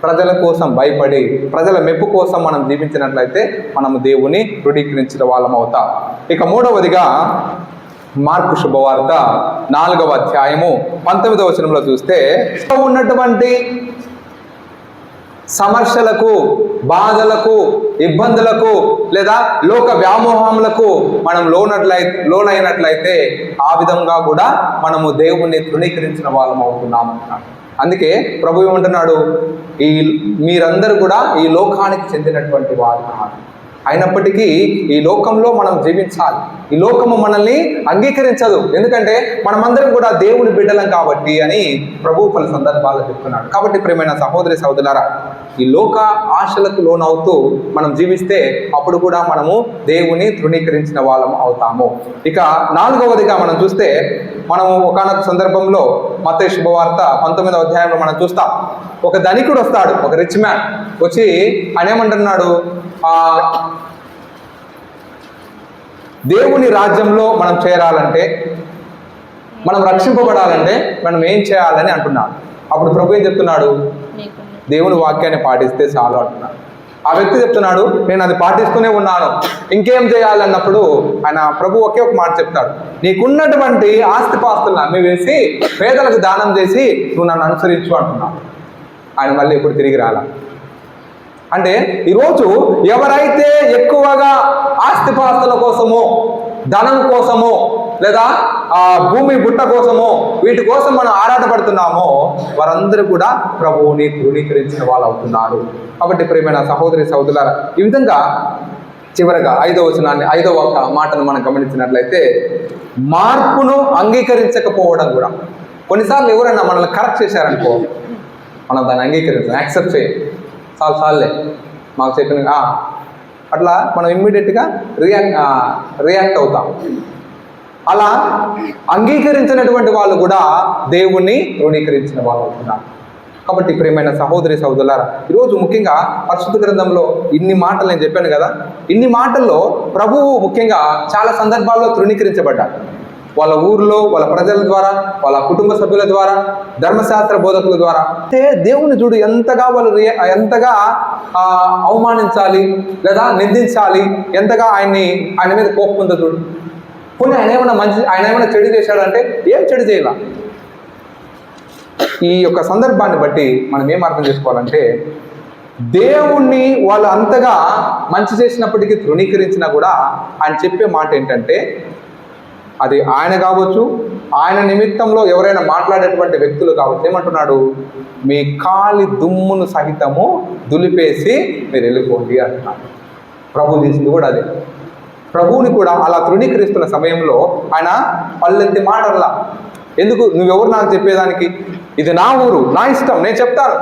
ప్రజల కోసం భయపడి, ప్రజల మెప్పు కోసం మనం జీవించినట్లయితే మనము దేవుని తృణీకరించిన వాళ్ళం అవుతాం. ఇక మూడవదిగా మార్కు శుభవార్త 4వ అధ్యాయము 19వ వచనంలో చూస్తే ఉన్నటువంటి సమస్యలకు, బాధలకు, ఇబ్బందులకు లేదా లోక వ్యామోహములకు మనం లోనైనట్లయితే ఆ విధంగా కూడా మనము దేవుణ్ణి తృణీకరించిన వాళ్ళం అవుతున్నాము. అందుకే ప్రభు ఏమంటున్నాడు, మీరందరూ కూడా ఈ లోకానికి చెందినటువంటి వారు కాదు, అయినప్పటికీ ఈ లోకంలో మనం జీవించాలి. ఈ లోకము మనల్ని అంగీకరించదు, ఎందుకంటే మనమందరం కూడా దేవుని బిడ్డలం కాబట్టి అని ప్రభు పలు సందర్భాల్లో చెప్తున్నాడు. కాబట్టి ప్రియమైన సహోదరి సహోదరులారా, ఈ లోక ఆశలకు లోనవుతూ మనం జీవిస్తే అప్పుడు కూడా మనము దేవుని తృణీకరించిన వాళ్ళం అవుతాము. ఇక 4వదిగా మనం చూస్తే మనము ఒకానొక సందర్భంలో మత్తయి శుభవార్త 19వ అధ్యాయంలో మనం చూస్తాం. ఒక ధనికుడు వస్తాడు, ఒక రిచ్ మ్యాన్ వచ్చి ఆయన ఏమంటున్నాడు, దేవుని రాజ్యంలో మనం చేరాలంటే, మనం రక్షింపబడాలంటే మనం ఏం చేయాలని అంటున్నాడు. అప్పుడు ప్రభు ఏం చెప్తున్నాడు, దేవుని వాక్యాన్ని పాటిస్తే చాలు అంటున్నాడు. ఆ వ్యక్తి చెప్తున్నాడు, నేను అది పాటిస్తూనే ఉన్నాను, ఇంకేం చేయాలన్నప్పుడు ఆయన ప్రభు ఒకే ఒక మాట చెప్తాడు, నీకున్నటువంటి ఆస్తిపాస్తులను అమ్మివేసి పేదలకు దానం చేసి నువ్వు నన్ను అనుసరించు అంటున్నాడు. ఆయన మళ్ళీ ఎప్పుడు తిరిగి రాల. అంటే ఈరోజు ఎవరైతే ఎక్కువగా ఆస్తిపాస్తుల కోసమో, ధనం కోసమో లేదా భూమి బుట్ట కోసమో వీటి కోసం మనం ఆరాటపడుతున్నామో వారందరూ కూడా ప్రభువుని తృణీకరించిన వాళ్ళు అవుతున్నారు. కాబట్టి ప్రియమైన సహోదరి సహోదరులారా, ఈ విధంగా చివరగా 5వ వచనాన్ని 5వ మాటను మనం గమనించినట్లయితే మార్పును అంగీకరించకపోవడం కూడా. కొన్నిసార్లు ఎవరైనా మనల్ని కరెక్ట్ చేశారనుకో, మనం దాన్ని అంగీకరించాలి, యాక్సెప్ట్ చేయాలి. చాలే మాకు చెప్పిన అట్లా మనం ఇమ్మీడియట్గా రియాక్ట్ అవుతాం. అలా అంగీకరించినటువంటి వాళ్ళు కూడా దేవుణ్ణి తృణీకరించిన వాళ్ళు అవుతున్నారు. కాబట్టి ప్రియమైన సహోదరి సహోదరులారా, ఈరోజు ముఖ్యంగా పరిశుద్ధ గ్రంథంలో ఇన్ని మాటలు నేను చెప్పాను కదా, ఇన్ని మాటల్లో ప్రభువు ముఖ్యంగా చాలా సందర్భాల్లో తృణీకరించబడ్డారు. వాళ్ళ ఊర్లో, వాళ్ళ ప్రజల ద్వారా, వాళ్ళ కుటుంబ సభ్యుల ద్వారా, ధర్మశాస్త్ర బోధకుల ద్వారా. అంటే దేవుని చూడు ఎంతగా వాళ్ళు ఎంతగా అవమానించాలి లేదా నిందించాలి, ఎంతగా ఆయన మీద కోపం ఉందో చూడు. పోనీ ఆయన ఏమైనా చెడు చేశాడంటే ఏం చెడు చేయాల. ఈ యొక్క సందర్భాన్ని బట్టి మనం ఏం అర్థం చేసుకోవాలంటే, దేవుణ్ణి వాళ్ళు అంతగా మంచి చేసినప్పటికీ తృణీకరించినా కూడా ఆయన చెప్పే మాట ఏంటంటే, అది ఆయన కావచ్చు, ఆయన నిమిత్తంలో ఎవరైనా మాట్లాడేటువంటి వ్యక్తులు కావచ్చు, ఏమంటున్నాడు, మీ కాలి దుమ్మును సహితము దులిపేసి మీరు వెళ్ళిపోండి అంటున్నాడు. ప్రభు చేసింది కూడా అదే. ప్రభువుని కూడా అలా తృణీకరిస్తున్న సమయంలో ఆయన పల్లెత్తి మాటల్లా, ఎందుకు నువ్వెవరు నాకు చెప్పేదానికి, ఇది నా ఊరు, నా ఇష్టం, నేను చెప్తాను,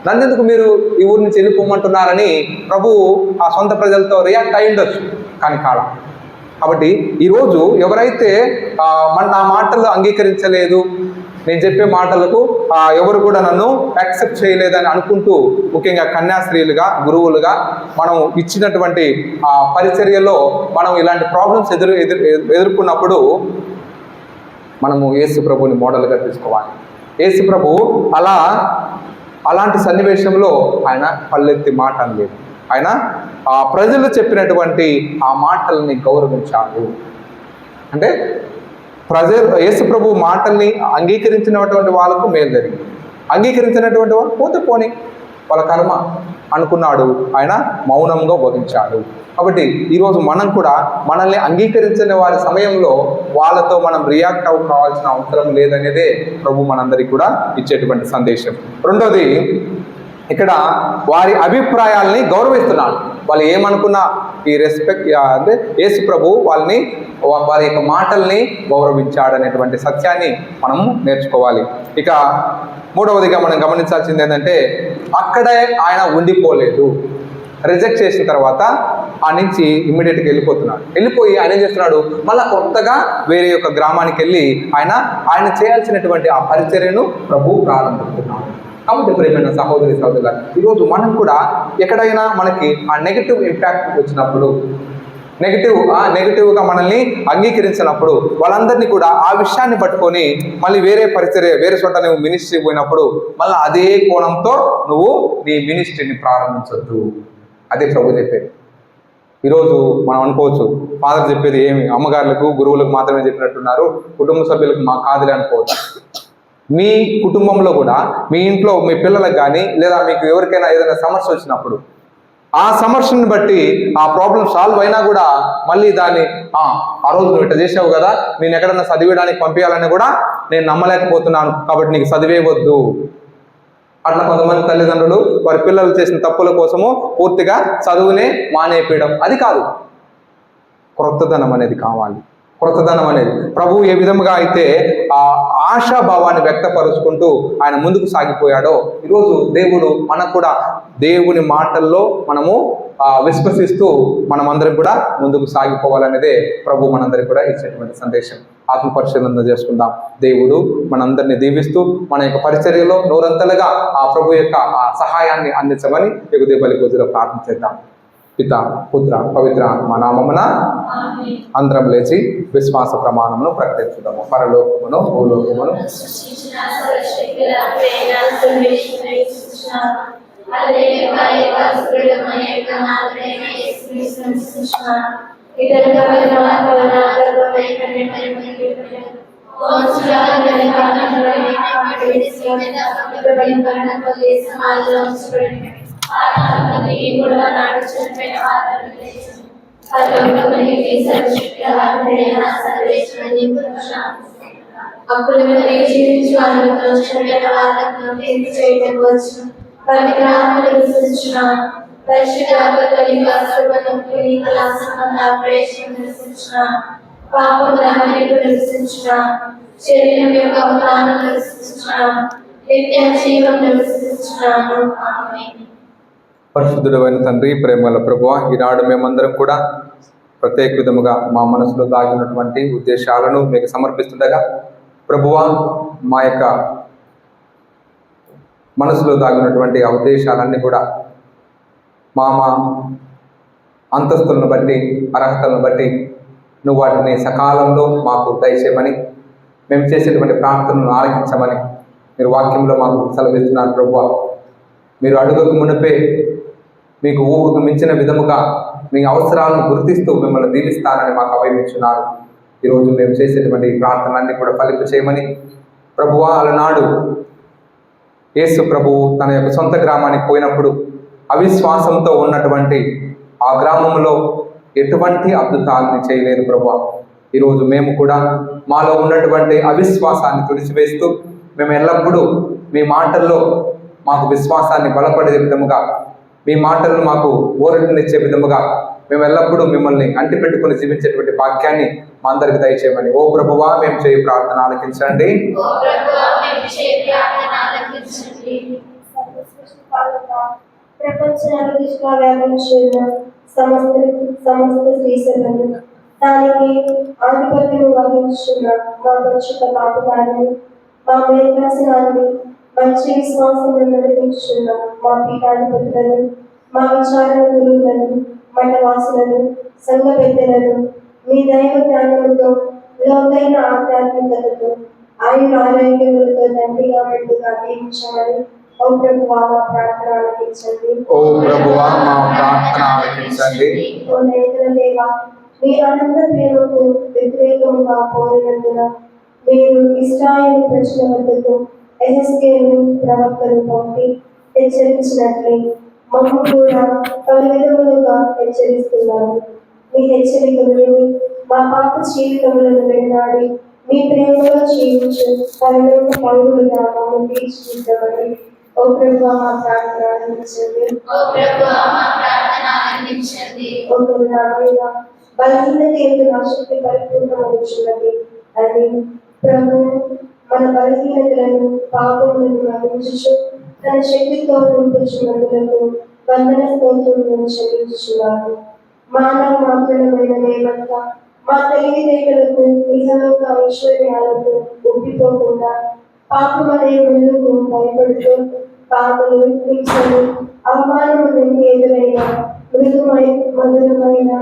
నన్నెందుకు మీరు ఈ ఊరి నుంచి వెళ్ళిపోమంటున్నారని ప్రభువు ఆ సొంత ప్రజలతో రియాక్ట్ అయి ఉండొచ్చు, కానీ కాలం. కాబట్టి ఈరోజు ఎవరైతే నా మాటలు అంగీకరించలేదు, నేను చెప్పే మాటలకు ఎవరు కూడా నన్ను యాక్సెప్ట్ చేయలేదని అనుకుంటూ, ముఖ్యంగా కన్యాస్త్రీలుగా, గురువులుగా మనం ఇచ్చినటువంటి పరిచర్యలో మనం ఇలాంటి ప్రాబ్లమ్స్ ఎదుర్కొన్నప్పుడు మనము యేసు ప్రభుని మోడల్గా తీసుకోవాలి. యేసు ప్రభు అలాంటి సన్నివేశంలో ఆయన పల్లెత్తి మాట అనలేదు. ఆయన ప్రజలు చెప్పినటువంటి ఆ మాటల్ని గౌరవించాడు. అంటే యేసు ప్రభు మాటల్ని అంగీకరించినటువంటి వాళ్ళకు మేలు జరిగింది, అంగీకరించినటువంటి వాళ్ళు పోతే పోని వాళ్ళ కర్మ అనుకున్నాడు. ఆయన మౌనంగా బోధించాడు. కాబట్టి ఈరోజు మనం కూడా మనల్ని అంగీకరించిన వారి సమయంలో వాళ్ళతో మనం రియాక్ట్ కావాల్సిన అవసరం లేదనేదే ప్రభు మనందరికీ కూడా ఇచ్చేటువంటి సందేశం. రెండోది, ఇక్కడ వారి అభిప్రాయాల్ని గౌరవిస్తున్నాడు. వాళ్ళు ఏమనుకున్నా ఈ రెస్పెక్ట్ అంటే యేసు ప్రభు వారి యొక్క మాటల్ని గౌరవించాడు అనేటువంటి సత్యాన్ని మనము నేర్చుకోవాలి. ఇక మూడవదిగా మనం గమనించాల్సింది ఏంటంటే, అక్కడే ఆయన ఉండిపోలేదు. రిజెక్ట్ చేసిన తర్వాత ఆ నుంచి ఇమ్మీడియట్గా వెళ్ళిపోయి ఆయన ఏం చేస్తున్నాడు, మళ్ళీ కొత్తగా వేరే యొక్క గ్రామానికి వెళ్ళి ఆయన చేయాల్సినటువంటి ఆ పరిచర్యను ప్రభు ప్రారంభిస్తున్నాడు. కాబట్టి ప్రియమైన సహోదరి సహోదరులు, ఈరోజు మనం కూడా ఎక్కడైనా మనకి ఆ నెగిటివ్ ఇంపాక్ట్ వచ్చినప్పుడు, నెగిటివ్గా మనల్ని అంగీకరించినప్పుడు, వాళ్ళందరినీ కూడా ఆ విషయాన్ని పట్టుకొని మళ్ళీ వేరే పరిచర్య, వేరే చోట నువ్వు మినిస్ట్రీ పోయినప్పుడు మళ్ళీ అదే కోణంతో నువ్వు నీ మినిస్ట్రీని ప్రారంభించొద్దు. అదే ప్రభు చెప్పేది. ఈరోజు మనం అనుకోవచ్చు, ఫాదర్ చెప్పేది ఏమి అమ్మగారులకు, గురువులకు మాత్రమే చెప్పినట్టున్నారు, కుటుంబ సభ్యులకు మా కాదులే అనుకోవచ్చు. మీ కుటుంబంలో కూడా, మీ ఇంట్లో మీ పిల్లలకు కానీ, లేదా మీకు ఎవరికైనా ఏదైనా సమస్య వచ్చినప్పుడు ఆ సమస్యను బట్టి ఆ ప్రాబ్లం సాల్వ్ అయినా కూడా మళ్ళీ దాన్ని ఆ రోజు నువ్వు ఇట్లా చేసావు కదా, నేను ఎక్కడన్నా చదివేయడానికి పంపించాలని కూడా నేను నమ్మలేకపోతున్నాను, కాబట్టి నీకు చదివేయవద్దు. అట్లా కొంతమంది తల్లిదండ్రులు వారి పిల్లలు చేసిన తప్పుల కోసము పూర్తిగా చదువునే మానేయడం, అది కాదు. క్రొత్తదనం అనేది కావాలి. క్రొత్తదనం అనేది ప్రభువు ఏ విధముగా అయితే ఆ ఆశాభావాన్ని వ్యక్తపరుచుకుంటూ ఆయన ముందుకు సాగిపోయాడో, ఈరోజు దేవుడు మనకు కూడా దేవుని మాటల్లో మనము విశ్వసిస్తూ మనమందరం కూడా ముందుకు సాగిపోవాలనేదే ప్రభు మనందరికీ కూడా ఇచ్చేటువంటి సందేశం. ఆత్మ పరిశీలన చేసుకుందాం. దేవుడు మనందరినీ దీవిస్తూ మన యొక్క పరిచర్యలో నూరంతలుగా ఆ ప్రభు యొక్క ఆ సహాయాన్ని అందించమని ఎగుదే బలి పూజలో ప్రార్థన చేద్దాం. పిత, పుత్ర, పవిత్ర ఆత్మ నామమున అందరం లేచి విశ్వాస ప్రమాణమును ప్రకటించుదాము. పరలోకమును భూలోకమును శరీరం యొక్క నిత్య జీవం నివసిస్తున్నాను. పరిశుద్ధుడైన తండ్రి, ప్రేమల ప్రభువా, ఈనాడు మేమందరం కూడా ప్రత్యేక విధముగా మా మనసులో దాగినటువంటి ఉద్దేశాలను మీకు సమర్పిస్తుండగా, ప్రభువా మా యొక్క మనసులో దాగినటువంటి ఆ ఉద్దేశాలన్నీ కూడా మా అంతస్తులను బట్టి, అర్హతలను బట్టి నువ్వు వాటిని సకాలంలో మాకు దయచేయమని, మేము చేసేటువంటి ప్రార్థనను ఆలకించమని మీరు వాక్యంలో మాకు సెలవిస్తున్నారు. ప్రభువా, మీరు అడుగుకు మునిపే మీకు ఊహకు మించిన విధముగా మీ అవసరాలను గుర్తిస్తూ మిమ్మల్ని దీవిస్తానని మాకు అభయమిచ్చున్నారు. ఈరోజు మేము చేసేటువంటి ప్రార్థనలన్నీ కూడా ఫలింప చేయమని ప్రభువా, అలనాడు యేసు ప్రభువు తన యొక్క సొంత గ్రామానికి పోయినప్పుడు అవిశ్వాసంతో ఉన్నటువంటి ఆ గ్రామంలో ఎటువంటి అద్భుతాలని చేయలేదు ప్రభువా. ఈరోజు మేము కూడా మాలో ఉన్నటువంటి అవిశ్వాసాన్ని తుడిచివేస్తూ మేము ఎల్లప్పుడూ మీ మాటల్లో మాకు విశ్వాసాన్ని బలపడే విధముగా, మీ మాటలను మాకు ఊరటనిచ్చే విధముగా మేము ఎల్లప్పుడూ మిమ్మల్ని అంటిపెట్టుకుని జీవించేటువంటి భాగ్యాన్ని మా అందరికి దయచేయమని ఓ ప్రభువా మేము చేయి ప్రార్థన ఆలకించండి. ప్రపంచ దృష్టిగా వ్యాపించిన సమస్త శ్రీశలను దానికి ఆధిపత్యం వహించిన మా పరిశుద్ధ పాపగారిని మా మేధాసనాన్ని మంచి విశ్వాసంలో నడిపించున్న మా పీఠాధిపతులను మా విచారణ గురువులను మఠవాసులను సంఘ పెద్దలను మీ దైవ జ్ఞానంతో లోతైన ఆధ్యాత్మికతతో ఆరోగ్యములతో తండ్రిగా మెండుగా దీవించమని ఓ ప్రభువా మా ప్రార్థన ఆలకించండి. ఓ ప్రభువా మా ప్రార్థన ఆలకించండి. ఓ నేత్ర దేవా, మీ అనంత ప్రేమకు వ్యతిరేకంగా పోయినందున మీరు ఇశ్రాయేలు ప్రజల వద్దకు యెహెజ్కేలు ప్రవక్తను పంపి హెచ్చరించినట్లే మమ్ము కూడా పలు విధములుగా హెచ్చరిస్తున్నారు. మీ హెచ్చరికలు విని మా పాప జీవితములను వెన్నాడి మీ ప్రేమలో జీవించు పరలోక పౌరులుగా మమ్మల్ని తీర్చిదిద్దమని ఓ ప్రభువా మా ప్రార్థన ఆలకించండి. ఓ కరుణామయుడా, బలహీనత ఎందు నా శక్తి పరిపూర్ణమవుతున్నది అని ప్రభు మన బలహీనతలను పాపములను మన్నించుచు తన శక్తితో నింపుచున్నందులకు వందన స్తోత్రములను చెల్లించుచున్నాను. మానవ మాత్రమైన మేమంతా మా తెలివితేటలకు ఇహలోక ఐశ్వర్యాలకు ఉప్పిపోకుండా పాపమనే ముందుకు భయపడుతూ పాపలు హింసలు అవమానములు ఎదురైన మధురమైన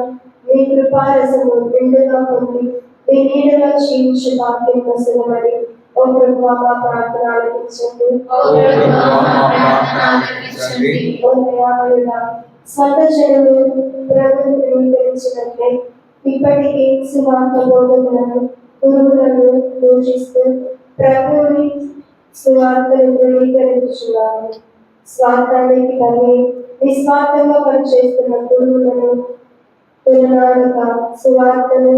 మీ కృపారసము నిండుగా పొంది మీ నీడలో జీవించు భాగ్యం కోసమని ఓ ప్రభువా మా ప్రార్థన ఆలకించండి. ఓ దయామయుడా, స్వంత జనులు ప్రభువును ధృవీకరించినట్లే ఇప్పటికీ సువార్త బోధకులను గురువులను దూషిస్తూ ప్రభువుని సువార్తను ధృవీకరించున్నారు. స్వార్థానికి కలిగి నిస్వార్థంగా పనిచేస్తున్న గురువులను తులనాడక సువార్తను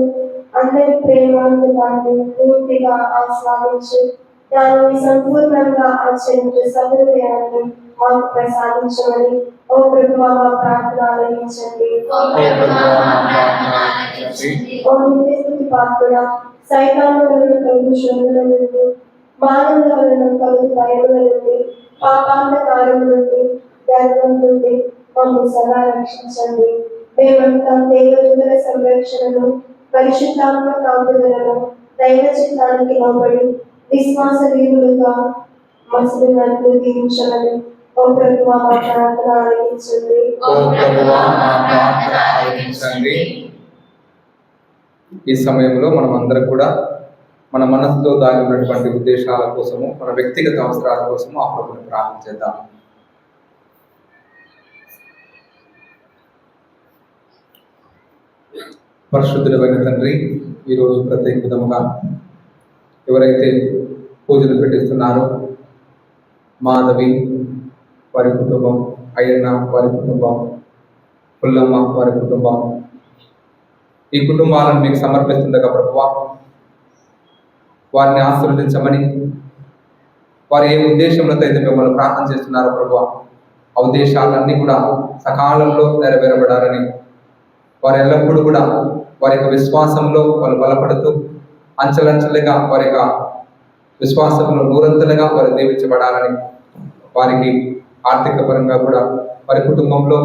అందరి ప్రేమానుభవాన్ని పూర్తిగా ఆస్వాదించి దానిని సంపూర్ణంగా ఆచరించే సహృదయాన్ని మాకు ప్రసాదించమని ఓ ప్రభువా మా ప్రార్థన ఆలకించండి. ఓ నిత్యస్తుతి పాత్రుడా, సైతాను వలన కలుగు శ్రమల నుండి, మానవుల వలన కలుగు భయముల నుండి, పాపాంధకారము నుండి, గర్వం నుండి మమ్మల్ని సదా రక్షించండి. మేమంతా దేవదూతల సంరక్షణను, పరిశుద్ధాత్మ కాపుదలను, దైవ చిత్తానికి లోబడి విశ్వాస వీరులుగా మసలునట్లు దీవించమని ఓ ప్రభువా మా ప్రార్థన ఆలకించండి. ఈ సమయంలో మనం అందరం కూడా మన మనసులో దాగి ఉన్నటువంటి ఉద్దేశాల కోసము, మన వ్యక్తిగత అవసరాల కోసము ఆ ప్రభువుని ప్రార్థించేద్దాం. పరిశుద్ధుడైన తండ్రి, ఈరోజు ప్రత్యేక విధముగా ఎవరైతే పూజలు పెట్టిస్తున్నారో మాధవి వారి కుటుంబం, అయ్యన్న వారి కుటుంబం, పుల్లమ్మ వారి కుటుంబం, ఈ కుటుంబాలను మీకు సమర్పిస్తుండగా ప్రభువా, వారిని ఆశీర్వదించమని, వారు ఏ ఉద్దేశంలో అయితే మిమ్మల్ని ప్రార్థన చేస్తున్నారో ప్రభువా, ఆ ఉద్దేశాలన్నీ కూడా సకాలంలో నెరవేరబడాలని, వారు ఎల్లప్పుడూ కూడా వారి యొక్క విశ్వాసంలో వాళ్ళు బలపడుతూ అంచెలంచెలుగా వారి యొక్క విశ్వాసంలో నూరంతలుగా వారు దీవించబడాలని, వారికి ఆర్థిక పరంగా కూడా వారి కుటుంబంలో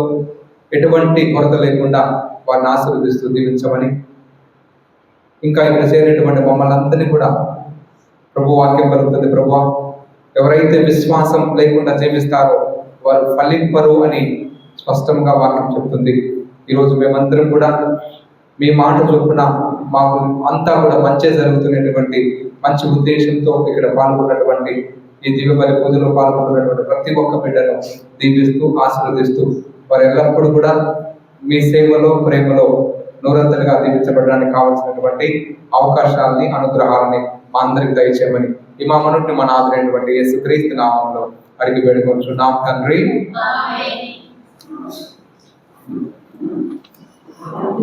ఎటువంటి కొరత లేకుండా వారిని ఆశీర్వదిస్తూ దీవించమని, ఇంకా ఇక్కడ చేరినటువంటి మమ్మల్ని అందరినీ కూడా ప్రభు వాక్యం కలుగుతుంది. ప్రభు, ఎవరైతే విశ్వాసం లేకుండా జీవిస్తారో వారు ఫలింపరు అని స్పష్టంగా వాక్యం చెప్తుంది. ఈరోజు మేమందరం కూడా మీ మాట చొప్పున మాకు అంతా కూడా మంచి జరుగుతున్నటువంటి మంచి ఉద్దేశంతో ఇక్కడ పాల్గొన్నటువంటి ఈ దివ్యబలి పూజలో పాల్గొన్నటువంటి ప్రతి ఒక్క బిడ్డను దీవిస్తూ ఆశీర్వదిస్తూ వారు ఎల్లప్పుడూ కూడా మీ సేవలో ప్రేమలో నూరంతలుగా దీవించబడడానికి కావాల్సినటువంటి అవకాశాలని అనుగ్రహాలని మా అందరికి దయచేయమని ఈ మా మనుడిని మన ఆదరైనటువంటి యేసుక్రీస్తు నామంలో అడిగి వేడుకొంచున్నాం తండ్రి. Oh,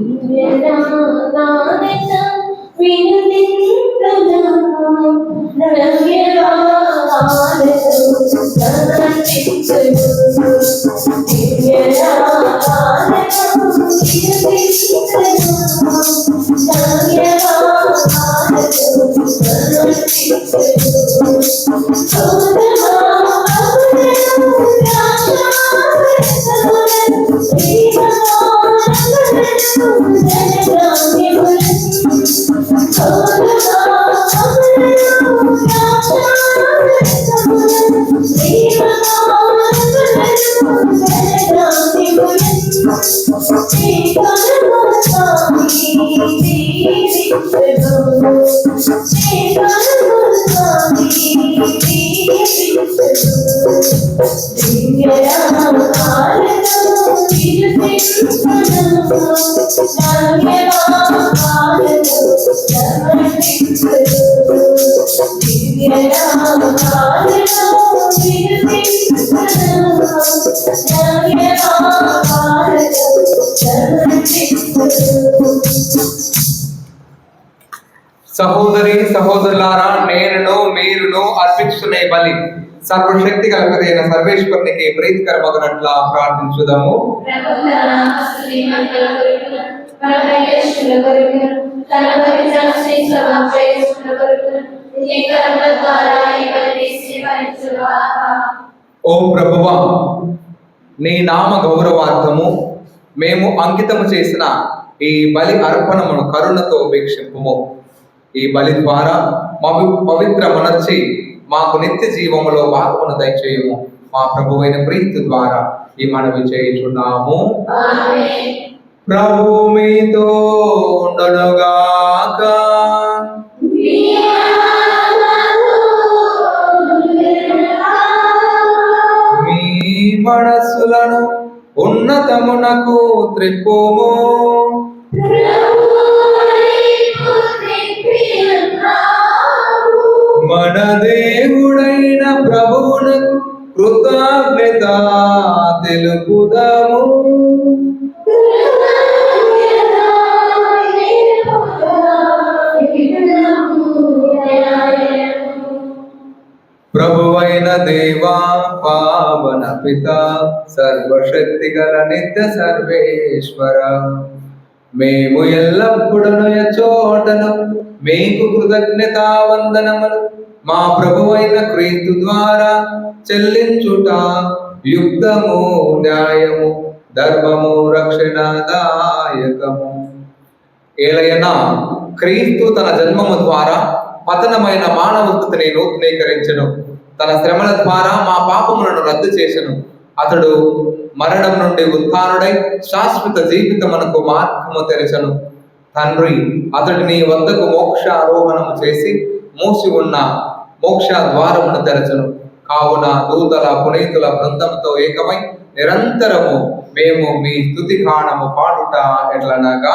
సహోదరి సహోదరులారా, నేనును మీరును అర్పించుకునే బలి సర్వశక్తి కలగదైన సర్వేశ్వరునికి ప్రీతికరమగునట్లా ప్రార్థించుదాము. ఓ ప్రభువా, నీ నామ గౌరవార్థము మేము అంకితము చేసిన ఈ బలి అర్పణమును కరుణతో వీక్షింపుము. ఈ బలి ద్వారా మా పవిత్ర మనర్చి మాకు నిత్య జీవములో భాగమును దయచేయము. మా ప్రభువైన ప్రీతి ద్వారా ఈ మనవి చేయుచున్నాము. ప్రభు మీతో ఉండనుగాక. మీ మనస్సులను ఉన్నతమునకు త్రిప్పుము. మన దేవుడైన ప్రభువునకు కృతజ్ఞత తెలుపుదాము. ప్రభువైన దేవా, పావన పిత, సర్వశక్తి గల నిత్య సర్వేశ్వర, మేము ఎల్లప్పుడూ చోటను మీకు కృతజ్ఞతా వందనములు మా ప్రభువైన క్రీస్తు ద్వారా చెల్లించుట యుక్తము, న్యాయము, ధర్మము, రక్షణదాయకము. ఏలయనా క్రీస్తు తన జన్మము ద్వారా పతనమైన మానవత్వని నూతనీకరించెను. తన శ్రమల ద్వారా మా పాపములను రద్దు చేసెను. అతడు మరణం నుండి ఉత్థానుడై శాశ్వత జీవితమునకు మార్గము తెరచెను. తండ్రి అతడిని వద్దకు మోక్షారోహణము చేసి మూసి ఉన్న మోక్ష ద్వారమును తెరచెను. కావున దూతల పునీతుల బృందంతో ఏకమై నిరంతరము మేము మీ స్తుతి గానము పాడుట ఎట్లనగా,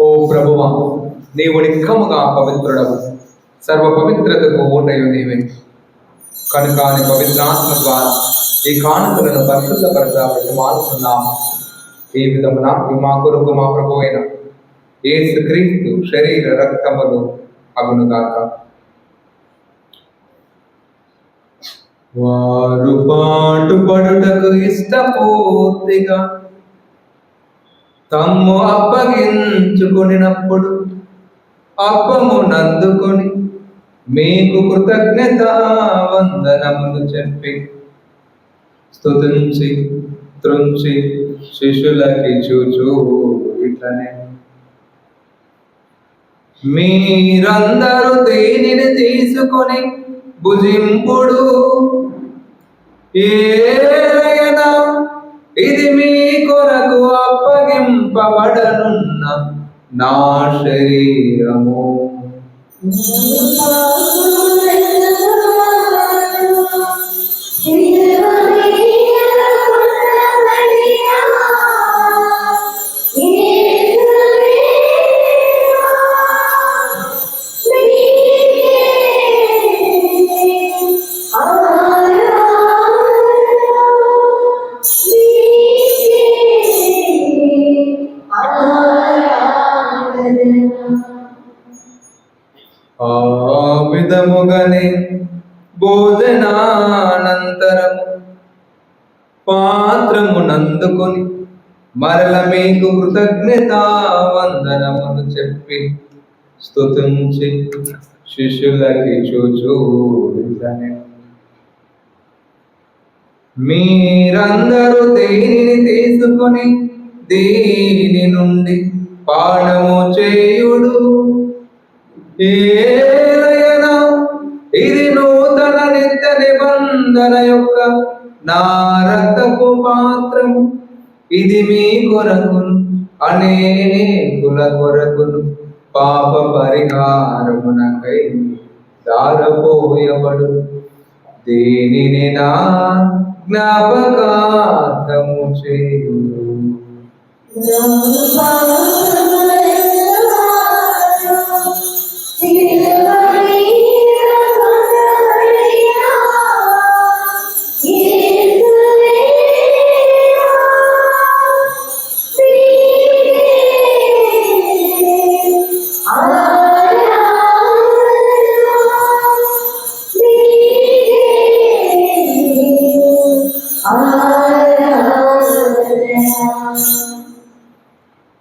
ఓ ప్రభువా, నీవు నిక్కముగా పవిత్రుడవు, సర్వ పవిత్రతకు ఓటయు నీవే. కనుక నీ పవిత్రాత్మ ద్వారా ఈ కానుకలను పరిశుద్ధపరచబట్టి మారుతున్నాము. ఈ విధమున మా కొరకు మా ప్రభువైన యేసు క్రీస్తు శరీర రక్తములు అగునుగాక. వారు పాటుపడుటకు ఇష్టపూర్తిగా తమ్ము అప్పగించుకొనినప్పుడు అప్పమునందుకొని మీకు కృతజ్ఞత వందనములు చెప్పి స్తుతించి త్రుంచి శిష్యులకి చూచు ఇట్లనే, మీరందరూ దీనిని తీసుకొని భుజింపుడు. ఏలయనా ఇది మీ కొరకు అప్పగింపబడనున్న నా శరీరము. ఆ విధముగానే భోజనానంతరము పాత్రమునందుకొని మరల మీకు కృతజ్ఞతా వందనములు చెప్పి స్తుతించి శిష్యులకి చూచూ మీరందరూ దీనిని తీసుకొని దీని నుండి పానము చేయుడు. ఏలయనా ఇది నూతన నిత్య నిబంధన యొక్క నా రక్తపు పాత్రము. ఇది మీ కొరకును అనేకుల కొరకును పాప పరిహారమునకై దారపోయబడు. దీనిని నా జ్ఞాపకార్థము చేయుడు.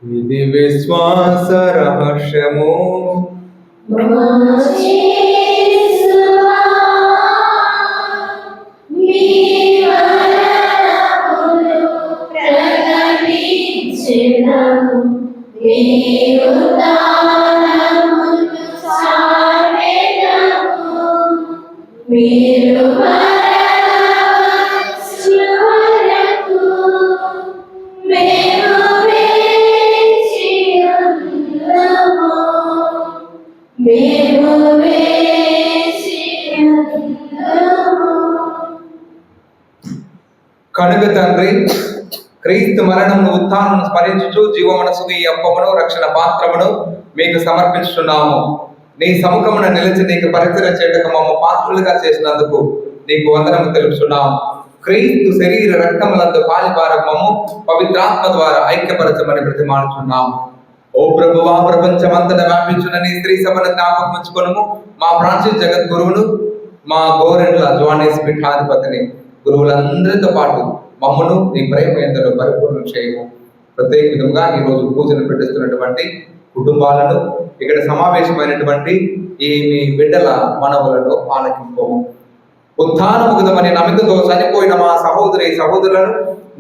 ఇది విశ్వాస రహస్యము. కనుక తండ్రి, క్రీస్తు మరణమును ఉత్థానమును స్మరించుచు జీవమనసుకు ఈ అప్పమును రక్షణ పాత్రమును మీకు సమర్పించుతున్నాము. నీ సముఖమున నిలిచి నీకు పరిచయం చేయటకు మమ్మ పాత్రులుగా చేసినందుకు నీకు వందనము తెలుపుతున్నాము. క్రీస్తు శరీర రక్తములందు పాలిభారమము పవిత్రాత్మ ద్వారా ఐక్యపరచమని ప్రతిమానుచున్నాము. ఓ ప్రభువా, ప్రపంచమంతటా వ్యాపించిన నీ స్త్రీ సభను జ్ఞాపకం ఉంచుకొనుము. మా ఫ్రాన్సిస్ జగద్గురువును, మా గోరెంట్ల జోనేస్ పీఠాధిపతిని, గురువులందరితో పాటు మమ్మను నీ ప్రేమ ఎందరో పరిపూర్ణం చేయము. ప్రత్యేక విధంగా ఈ రోజు పూజలు పెట్టిస్తున్నటువంటి కుటుంబాలను, ఇక్కడ సమావేశమైనటువంటి ఈ మీ బిడ్డల మనవులను ఆలకింపము. ఉత్థానముగుదమని నమ్మికతో చనిపోయిన మా సహోదరులను,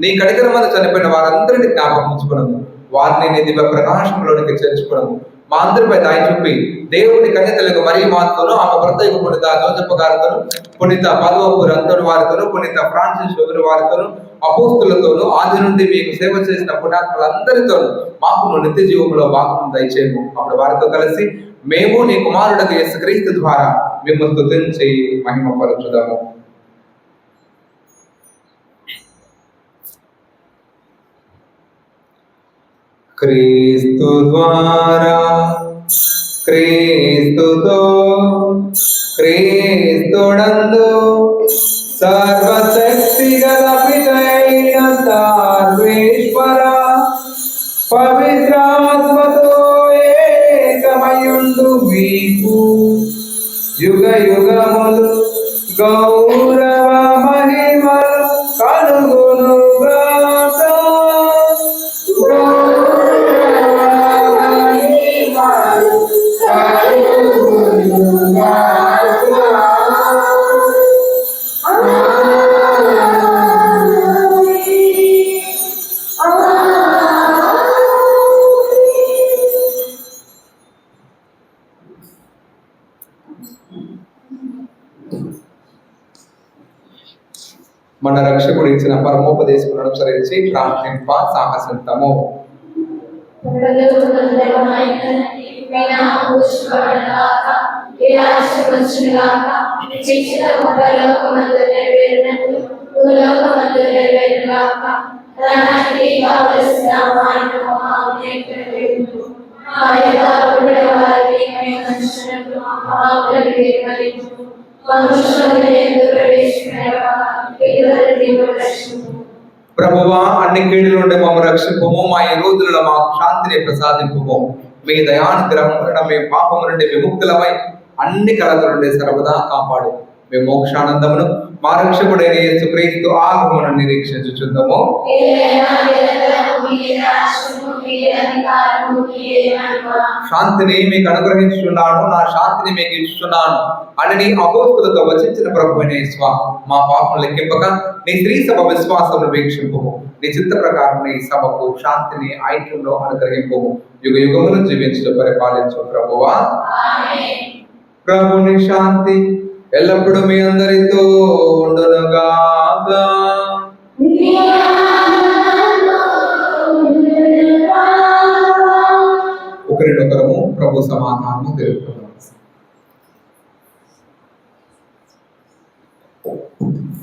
నీ కనికరమందు చనిపోయిన వారందరినీ జ్ఞాపకం ఉంచుకున్నాము. వారిని నీ దివ్య ప్రకాశంలోనికి చేర్చుకున్నాము. మా అందరిపై దాయి చూపి దేవుని కన్యతలకు మరియు మాతోను, ఆమె భర్త పునీత జోసెఫ్ గారితోను, పునీత పదవపూర్ అంతోని వారితోను, పునీత ఫ్రాన్సిస్ వారితోను, అపోస్తులతోను, ఆది నుండి మీకు సేవ చేసిన పుణ్యాత్ములందరితోనూ మాకు నిత్య జీవంలో భాగం దయచేయము. అప్పుడు వారితో కలిసి మేము నీ కుమారుడికి యేసుక్రీస్తు ద్వారా మేము స్తుతించి మహిమపరచుదాము. క్రీస్తు ద్వారా, క్రీస్తుతో, క్రీస్తునందు సర్వశక్తి గల పితైన సర్వేశ్వర పవిత్రాత్మతో ఏకమయుండు మీకు యుగ యుగములు గౌరవ మహిమలు కలుగునుగాక. మన రక్షకుడు ఇచ్చిన పరమోపదేశములను అనుసరించి ప్రార్థింప సాహసింతము. కదండి వినాశపడగాక వినాశపరచుగాక శిక్షితము పరలోకమందు నెరవేరినట్లు భూలోకమందు నెరవేరుగాక ధనానికి కావలసిన మానవ ఆజ్ఞలు ఆయన వారిని మేమనుచున్నట్లు ఆజ్ఞలు నిర్వహించు మనుషులను ప్రవేశించు. ప్రభువా, అన్ని కీడుల నుండి మమ్మల్ని రక్షింపము, మా ఈ రోజులలో మాకు శాంతిని ప్రసాదింపము. మీ దయానుగ్రహం వలన మేము పాపము నుండి విముక్తులమై అన్ని కలతల నుండి సర్వదా కాపాడు. మేము మోక్షానందమును మా రక్షకుడైన యేసుక్రీస్తు ఆగమను నిరీక్షించుచుందము. శాంతిని మీకు అనుగ్రహించుచున్నాను, నా శాంతిని మీకు ఇచ్చుచున్నాను అని నీ అపోస్తులతో వచించిన ప్రభువైన యేసువా, మా పాపం లెక్కింపక నీ స్త్రీ సభ విశ్వాసమును వీక్షింపము. నీ చిత్త ప్రకారం ఈ సభకు శాంతిని ఐక్యంలో అనుగ్రహింపము. యుగ యుగమును జీవించు పరిపాలించు ప్రభువా. ప్రభుని శాంతి ఎల్లప్పుడూ మీ అందరితో ఉండునుగాక. ఒకరినొకరము ప్రభు సమాధానము తెలుపుతున్నాము.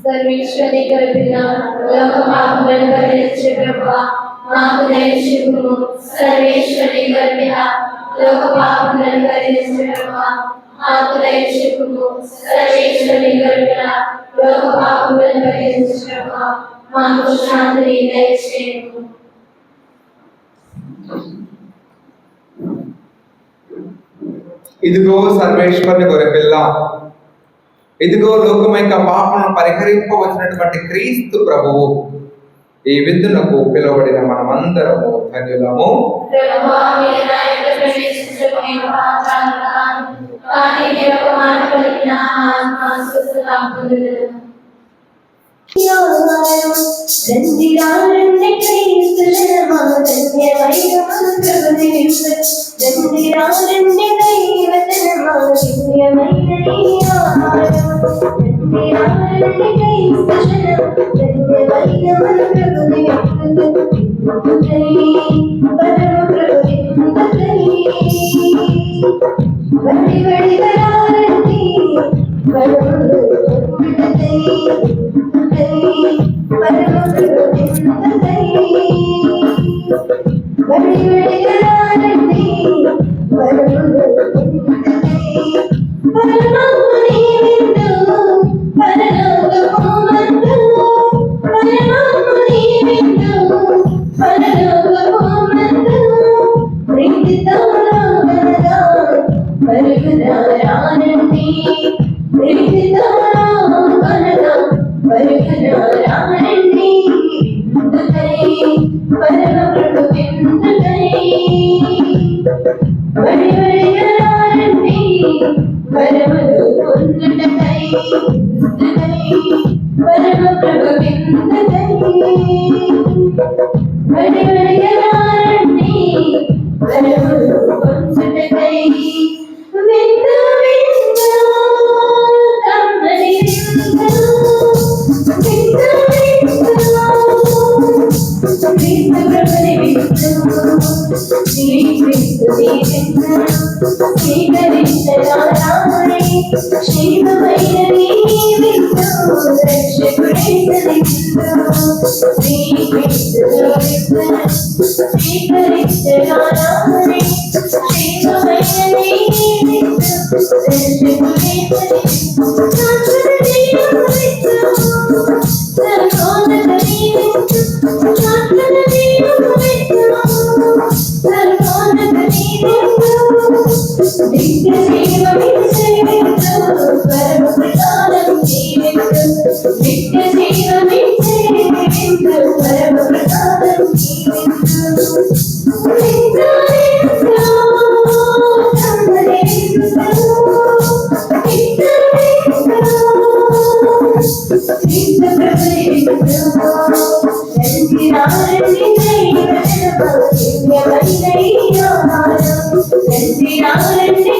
సర్వేశ్వరి కల్పిన లోక పాపములను పరిహరించు ప్రభువా, మాకు దయచూపుము. సర్వేశ్వరి కల్పిన లోక పాపములను పరిహరించు ప్రభువా, మాకు దయచూపుము. సర్వేశ్వరి కల్పిన లోక పాపములను పరిహరించు ప్రభువా, మాకు శాంతిని దయచేయము. ఇదిగో సర్వేశ్వరుని గొర్రెపిల్ల, ఇదిగో లోకం యొక్క పాపలను పరిహరింపవచ్చినటువంటి క్రీస్తు ప్రభువు. ఈ విందునకు పిలువబడిన మనమందరము ధన్యులము. ప్రభువా, మీరు నా యొద్ద ప్రవేశించుటకు నేను పాత్రను కాను, కానీ మీరు ఒక మాట పలికిన నా ఆత్మ స్వస్థత పొందును.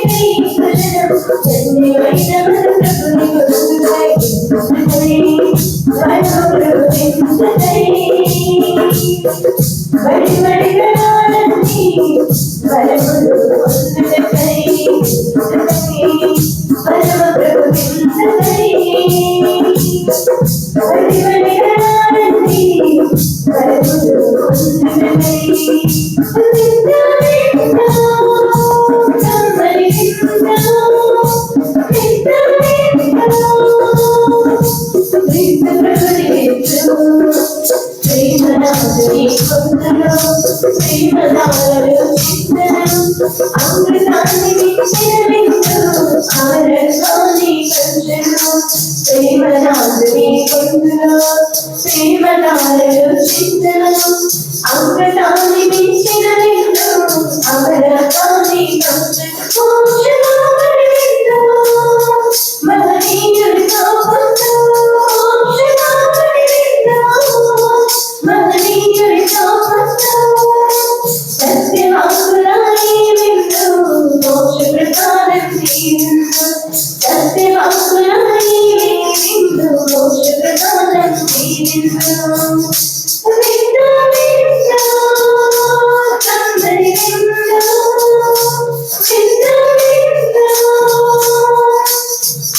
Thank you. అమృతాన్ని మించిన విందు అమరత్వాన్ని పంచును ప్రేమనాథుని పొందును ప్రేమనారలు చింతను అమృతాన్ని మించిన విందు అమరత్వాన్ని పంచును మహనీయుడితో పొందు మహనీయుడితో పొందు సత్యవాకురాయి విందు మోక్ష ప్రసాదం తీరు సత్యవాకురాయి విందు మోక్ష ప్రసాదం తీరు విందు విందు సందడి విందు విందు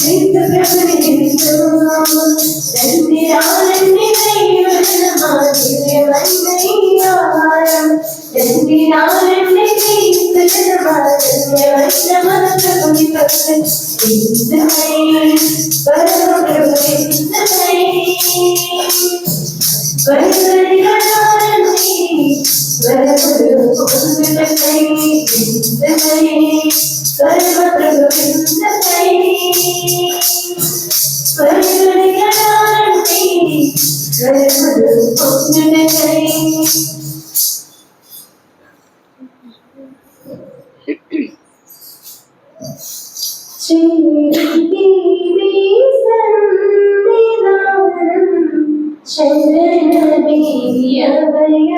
విందు ప్రభుని విందు రందిరాలన్నీ దివ్యమైనయ్యారం రందిరాలన్నీ దివ్యమైన ప్రభుని విందుమై పరమ ప్రభు విందుమై వరదరిగడాలని వరములు పొందుటకై విందుమై పరమ ప్రభు విందుమై వరదరిగడాలని వరములు పొందుటకై శరణమయ్యవయ్యా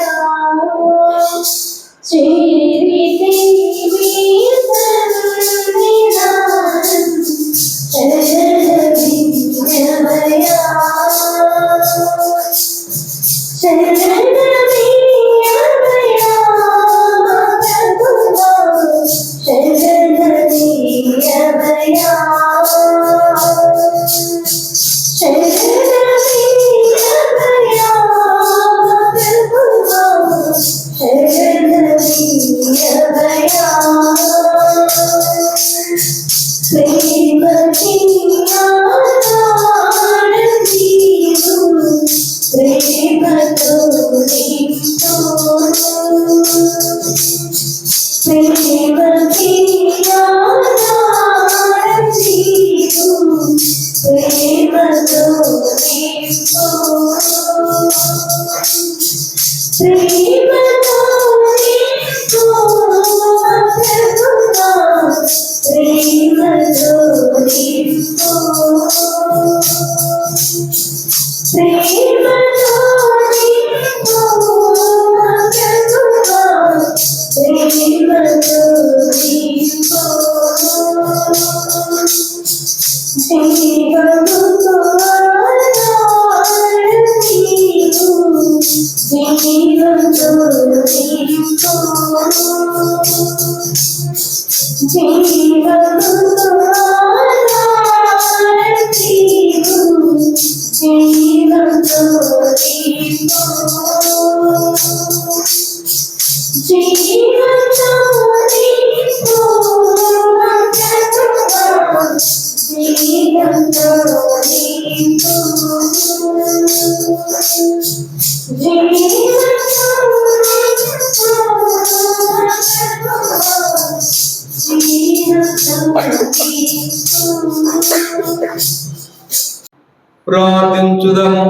ప్రార్థించుదము.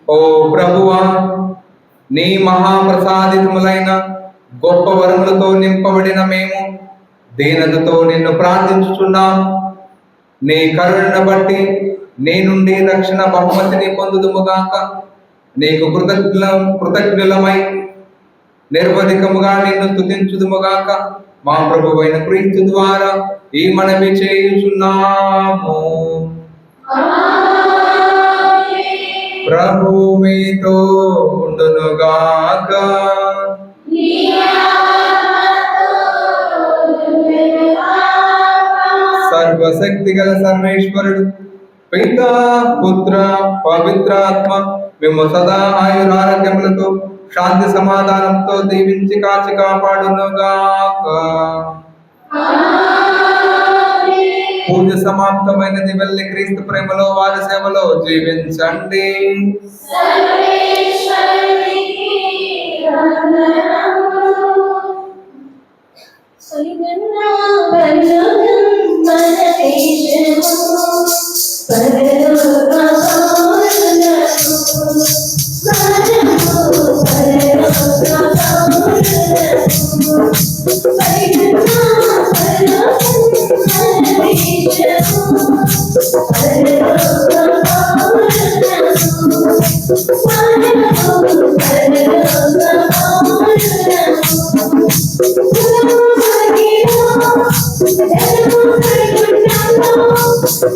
ఓ ప్రభువా, నీ మహాప్రసాదితములైన గొప్ప వరములతో నింపబడిన మేము దీనతతో నిన్ను ప్రార్థించుచున్నాము. నీ కరుణను బట్టి నీ నుండి రక్షణ బహుమతిని పొందుదుముగాక. నీకు కృతజ్ఞులమై నిర్వధికముగా నిన్ను స్తుతించుదుముగాక. మా ప్రభువైన క్రీస్తు ద్వారా ఈ మనవి చేయుచున్నాము. ప్రభు మీతో ఉండునుగాక. సర్వశక్తి గల సర్వేశ్వరుడు పితా పుత్ర పవిత్రాత్మ మేము సదా ఆయురారోగ్యములతో శాంతి సమాధానంతో దీవించి కాచి కాపాడునుగాక. పూజ సమాప్తమైనది. వెళ్ళి క్రీస్తు ప్రేమలో వారి సేవలో జీవించండి.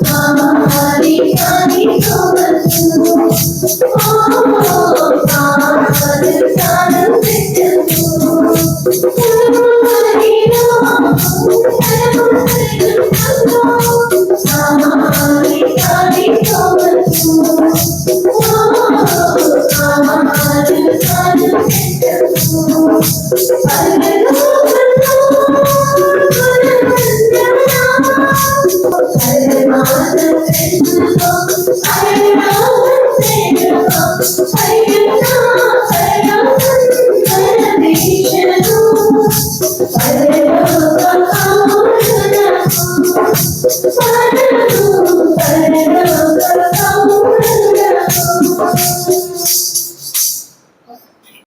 Mama